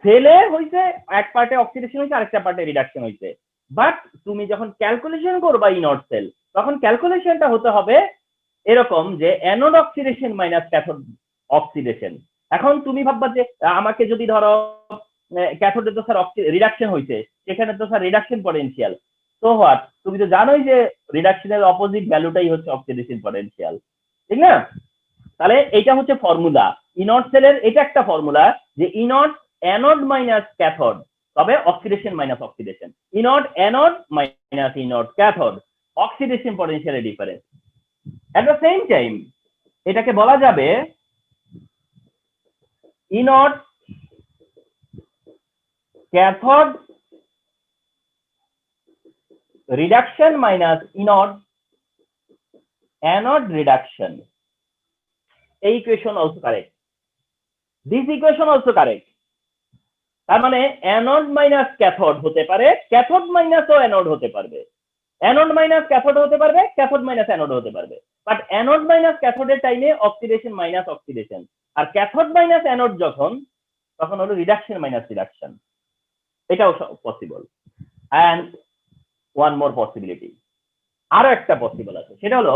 সেলে হইছে এক পার্টে অক্সিডেশন হইছে আরেকটা পার্টে রিডাকশন হইছে, বাট তুমি যখন ক্যালকুলেশন করবা ইনট সেল তখন ক্যালকুলেশনটা হতে হবে এরকম যে anode oxidation minus cathode oxidation. এখন তুমি ভাববা যে আমাকে যদি ধরো ক্যাথোডে তো স্যার রিডাকশন হইছে, সেখানে তো sir reduction potential, so what, তুমি তো জানোই যে রিডাকশনের অপোজিট ভ্যালুটাই হচ্ছে অক্সিডেশন পটেনশিয়াল, ঠিক না? তাহলে এটা হচ্ছে ফর্মুলা ইনট সেলের, এটা একটা ফর্মুলা যে ইনট অ্যানোড মাইনাস ক্যাথোড, তবে oxidation minus oxidation, E naught anode minus E naught cathode, oxidation পটেনশিয়ালের difference. At the same time এটাকে বলা যাবে E naught cathode reduction minus E naught anode reduction. এই equation also correct, this equation also correct. তার মানে অ্যানোড মাইনাস ক্যাথোড হতে পারে, ক্যাথোড মাইনাস ও অ্যানোড হতে পারবে, অ্যানোড মাইনাস ক্যাথোড হতে পারবে, ক্যাথোড মাইনাস অ্যানোড হতে পারবে, বাট অ্যানোড মাইনাস ক্যাথোডের টাইমে অক্সিডেশন মাইনাস অক্সিডেশন, আর ক্যাথোড মাইনাস অ্যানোড যখন, তখন হলো রিডাকশন মাইনাস রিডাকশন। এটাও possible. And one more possibility, আরো একটা পসিবল আছে, সেটা হলো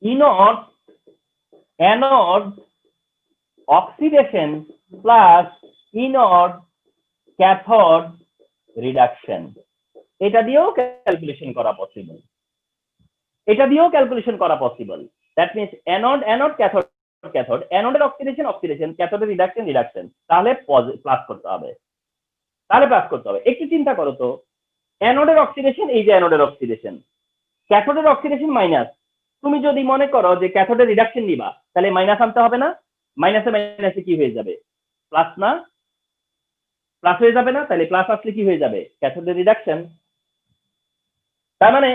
E naught anode oxidation plus E naught cathode reduction. এটা দিয়েও ক্যালকুলেশন করা পসিবল, এটা দিয়েও ক্যালকুলেশন করা possible. That means anode anode cathode cathode, অ্যানোডের অক্সিডেশন অক্সিডেশন, ক্যাথোডের রিডাকশন রিডাকশন, তাহলে প্লাস করতে হবে, তাহলে প্লাস করতে হবে। একটু চিন্তা করো তো, অ্যানোডের অক্সিডেশন, এই যে অ্যানোডের অক্সিডেশন, ক্যাথোডের অক্সিডেশন মাইনাস, তুমি যদি মনে করো যে ক্যাথোডের রিডাকশন নিবা, তাহলে মাইনাস আনতে হবে না? মাইনাসে মাইনাসে কি হয়ে যাবে? প্লাস না? প্লাস হয়ে যাবে না? তাহলে প্লাস আসলে কি হয়ে যাবে? ক্যাথোডের রিডাকশন। তার মানে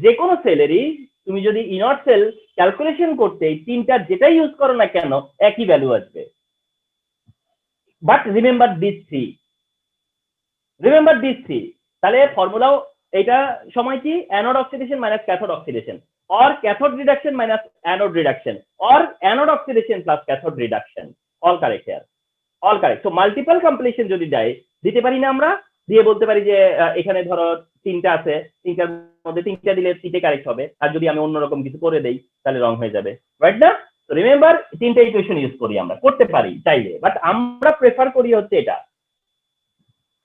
যে কোনো সেলেরই তুমি যদি ইনট সেল ক্যালকুলেশন করতে এই তিনটার যেটাই ইউজ করো না কেন একই ভ্যালু আসবে। But remember this three, remember this three. তাহলে ফর্মুলাও এটা সময় কি? Anode oxidation minus cathode oxidation, or cathode reduction minus anode reduction, or anode oxidation plus cathode reduction. All correct here, all correct. So multiple completion যদি দেয়, দিতে পারি না আমরা, দিয়ে বলতে পারি যে এখানে ধরো তিনটা আছে, তিনটার মধ্যে তিনটা দিলে তিনটে কারেক্ট হবে, আর যদি আমি অন্যরকম কিছু করে দেই তাহলে রং হয়ে যাবে, রাইট না? তো রিমেম্বার তিনটা ইকুয়েশন ইউজ করি আমরা, করতে পারি চাইলে, বাট আমরা প্রেফার করি হচ্ছে এটা,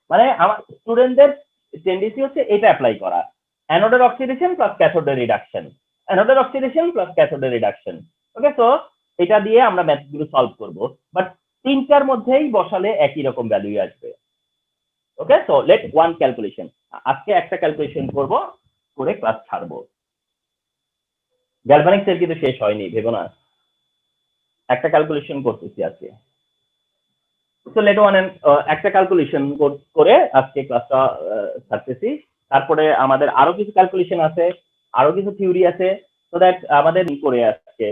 মানে আমার স্টুডেন্টদের টেন্ডেন্সি হচ্ছে এটা অ্যাপ্লাই করা, অ্যানোডের অক্সিডেশন প্লাস ক্যাথোডের রিডাকশন, অ্যানোডের অক্সিডেশন প্লাস ক্যাথোডের রিডাকশন। ওকে, সো এটা দিয়ে আমরা ম্যাথগুলো সলভ করব, বাট তিনটার মধ্যেই বসালে একই রকম ভ্যালুই আসবে। ওকে, সো লেট ওয়ান ক্যালকুলেশন, আজকে একটা ক্যালকুলেশন করব, করে ক্লাস ছাড়বো। গ্যালভানিক সেল কিন্তু শেষ হয়নি, ভেবো না, একটা ক্যালকুলেশন করতেছি আজকে। সো লেট ওয়ান একটা ক্যালকুলেশন করে আজকে ক্লাসটা ছাড়তেছি। তারপরে আমাদের আরো কিছু ক্যালকুলেশন আছে, আরো কিছু থিওরি আছে, সো দ্যাট আমাদের করে আজকে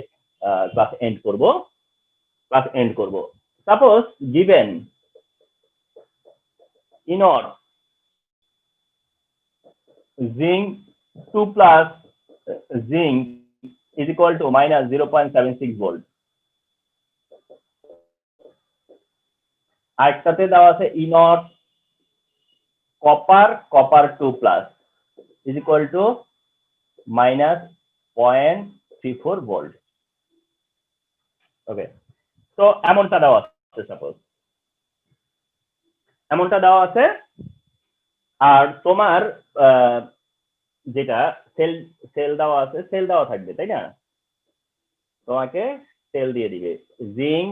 ক্লাস এন্ড করব। Suppose given E naught zinc 2 plus zinc is equal to minus 0.76 volt, আরেকটাতে দেওয়া আছে E naught copper 2 plus is equal to minus 0.34 volt. Okay, তো এমনটা দেওয়া আছে, সাপোজ এমনটা দেওয়া আছে, আর তোমার যেটা সেল দেওয়া আছে, সেল দেওয়া থাকবে, তাই না? তোমাকে সেল দিয়ে দিবে zinc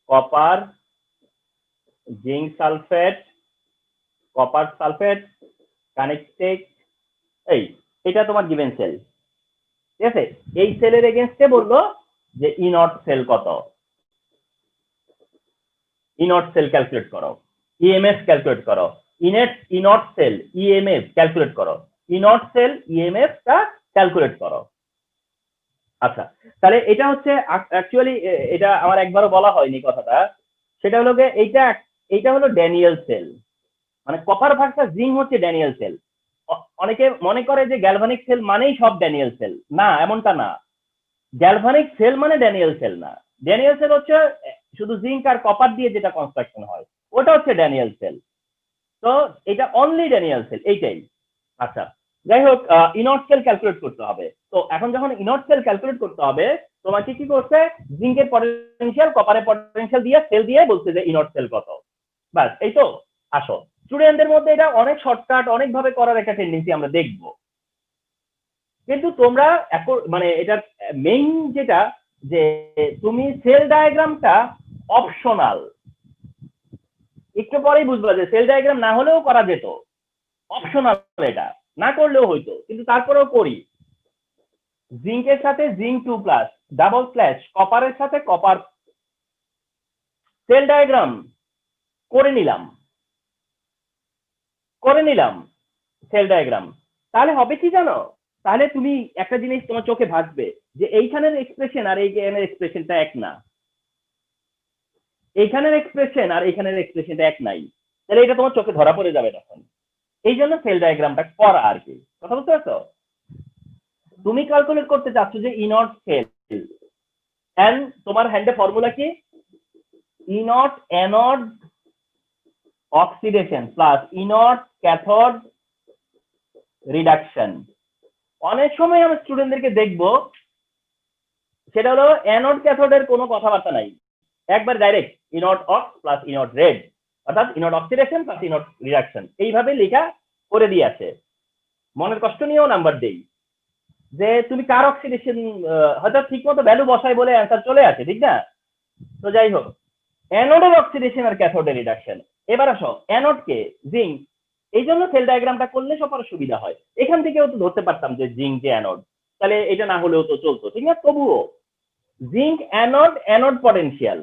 copper, zinc sulphate, copper sulphate, connected, এটা তোমার গিভেন সেল, ঠিক আছে? এই সেলের এগেইনস্টে বললো যে ইনট সেল কত, ইনট সেল ক্যালকুলেট করো, ইএমএফ ক্যালকুলেট করো, ইনট সেল ইএমএফ ক্যালকুলেট করো, ইনট সেল ইএমএফ টা ক্যালকুলেট করো। আচ্ছা, তাহলে এটা হচ্ছে অ্যাকচুয়ালি, এটা আমার একবারও বলা হয়নি কথাটা, সেটা হলো যে এইটা হলো ড্যানিয়েল সেল, মানে কপার ভার্সাস জিঙ্ক হচ্ছে ড্যানিয়েল সেল। অনেকে মনে করে যে গ্যালভানিক সেল মানেই সব ড্যানিয়েল সেল, না, এমনটা না। গ্যালভানিক সেল মানে ড্যানিয়েল সেল না, ড্যানিয়েল সেল হচ্ছে শুধু জিঙ্ক আর কপার দিয়ে যেটা কনস্ট্রাকশন হয় ওটা হচ্ছে ড্যানিয়েল সেল। তো এটা অনলি ড্যানিয়েল সেল এইটাই। আচ্ছা যাই হোক, ইনট সেল ক্যালকুলেট করতে হবে। তো এখন যখন ইনট সেল ক্যালকুলেট করতে হবে তোমাকে কি করছে, জিঙ্কের পটেনশিয়াল কপারের পটেনশিয়াল দিয়ে সেল দিয়ে বলছে যে ইনট সেল কত, বাস এই তো। আসো স্টুডেন্টদের মধ্যে এটা অনেক শর্টকাট অনেক ভাবে করার একটা টেন্ডেন্সি আমরা দেখব, কিন্তু তোমরা মানে এটার মেইন যেটা যে তুমি সেল ডায়াগ্রামটা অপশনাল, একটু পরেই বুঝবা যে সেল ডায়াগ্রাম না হলেও করা যেত, অপশনাল, এটা না করলেও হইতো কিন্তু তারপরেও করি। জিঙ্কের সাথে জিঙ্ক 2+, ডাবল স্ল্যাশ কপারের সাথে কপার, সেল ডায়াগ্রাম করে নিলাম সেল ডায়াগ্রাম। তাহলে হবে কি জানো, তাহলে তুমি একটা জিনিস তোমার চোখে ভাসবে যে এইখানের এক্সপ্রেশন আর এইখানের এক্সপ্রেশনটা এক না, এইখানের এক্সপ্রেশন আর এইখানের এক্সপ্রেশনটা এক নাই, তাহলে এটা তোমার চোখে ধরা পড়ে যাবে তখন। এই জন্য সেল ডায়াগ্রামটা করা আর কি, কথা বুঝতে পারছো? তুমি ক্যালকুলেট করতে চাচ্ছ যে ইনট সেল, এন্ড তোমার হ্যান্ডে ফর্মুলা কি, ইনট anode oxidation plus E naught cathode reduction. অনেক সময় আমরা স্টুডেন্টদেরকে দেখবো সেটা হলো অ্যানোড ক্যাথোডের কোনো কথাবার্তা নাই, একবার direct E naught ox plus E naught red, অর্থাৎ E naught oxidation plus E naught reduction এইভাবে লেখা করে দিয়ে আছে। মনের কষ্ট নিয়েও নাম্বার দেই যে তুমি কার অক্সিডেশন হয়তো ঠিক মতো ভ্যালু বসাই বলে অ্যান্সার চলে আসে, ঠিক না? তো যাই হোক, অ্যানোডের অক্সিডেশন আর ক্যাথোডের রিডাকশন। এবার আসো অ্যানোডকে জিঙ্ক, এই জন্য সেল ডায়াগ্রামটা করলে সবার সুবিধা হয়। এখান থেকেও তো ধরতে পারতাম যে জিঙ্ক যে অ্যানোড, তাহলে এটা না হলেও তো চলতো, ঠিক না? তবুও zinc anode, anode potential,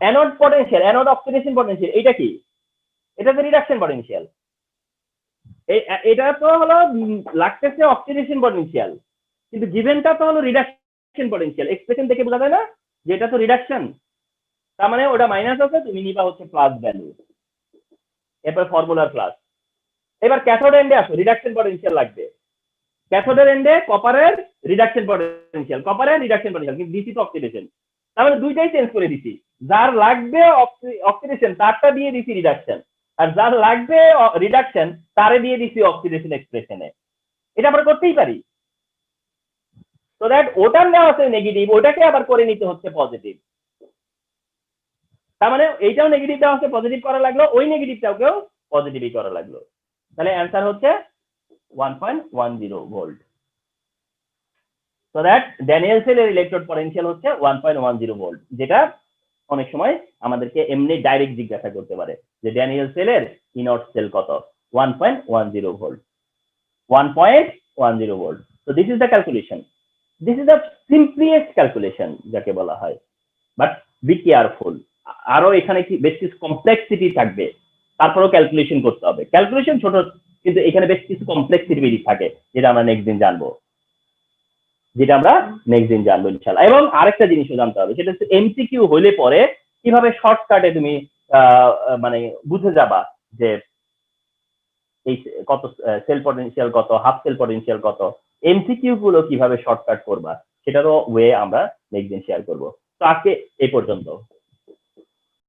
anode oxidation potential, এটা কি? এটা তো রিডাকশন পটেনশিয়াল। এটা তো হলো লাগতেছে অক্সিডেশন পটেনশিয়াল, কিন্তু গিভেনটা তো হলো রিডাকশন পটেনশিয়াল। এক্সপ্রেশন দেখে বোঝা যায় না যে এটা তো রিডাকশন, তার মানে ওটা মাইনাস আছে, তুমি নিবা হচ্ছে প্লাস ভ্যালু, এরপর ফর্মুলার প্লাস। এবার ক্যাথোড এন্ডে আসো, রিডাকশন পটেনশিয়াল লাগবে। ক্যাথোডের এন্ডে কপারের রিডাকশন পটেনশিয়াল, কিন্তু দিছি তো অক্সিডেশন, তার মানে দুইটাই চেঞ্জ করে দিছি। যার লাগবে অক্সিডেশন তারটা দিয়ে দিছি রিডাকশন, আর যার লাগবে রিডাকশন তারে দিয়ে দিছি অক্সিডেশন এক্সপ্রেশনে। এটা আমরা করতেই পারি। তো দ্যাট ওটার নেওয়া আছে নেগেটিভ, ওটাকে আবার করে নিতে হচ্ছে পজিটিভ। তার মানে এইটাও নেগেটিভ দেওয়া হচ্ছে, পজিটিভ করা লাগলো, ওই নেগেটিভটাকেও পজিটিভই করা লাগলো। তাহলে অ্যান্সার হচ্ছে 1.10 ভোল্ট। সো দ্যাট ড্যানিয়েল সেলের ইলেকট্রোড পটেনশিয়াল হচ্ছে 1.10 ভোল্ট, যেটা অনেক সময় আমাদেরকে এমনি ডাইরেক্ট জিজ্ঞাসা করতে পারে যে ড্যানিয়েল সেলের ইনট সেল কত, 1.10 volt, 1.10 volt. So this is the calculation, this is the simplest calculation যাকে বলা হয়, বাট বি কেয়ারফুল, আরো এখানে কি বেশ কিছু কমপ্লেক্সিটি থাকবে, তারপরেও ক্যালকুলেশন করতে হবে। ক্যালকুলেশন ছোট, কিন্তু এখানে বেশ কিছু কমপ্লেক্সিটি থাকে যেটা আমরা নেক্সট দিন জানবো, ইনশাআল্লাহ। এবং আরেকটা জিনিসও জানতে হবে, সেটা হচ্ছে এমসিকিউ হইলে পরে কিভাবে শর্টকাটে তুমি মানে বুঝে যাবা যে এই কত সেল পটেনশিয়াল কত, হাফ সেল পটেনশিয়াল কত, এমসিকিউ গুলো কিভাবে শর্টকাট করবা সেটারও ওয়ে আমরা নেক্সট দিন শেয়ার করবো। তো আজকে এই পর্যন্ত।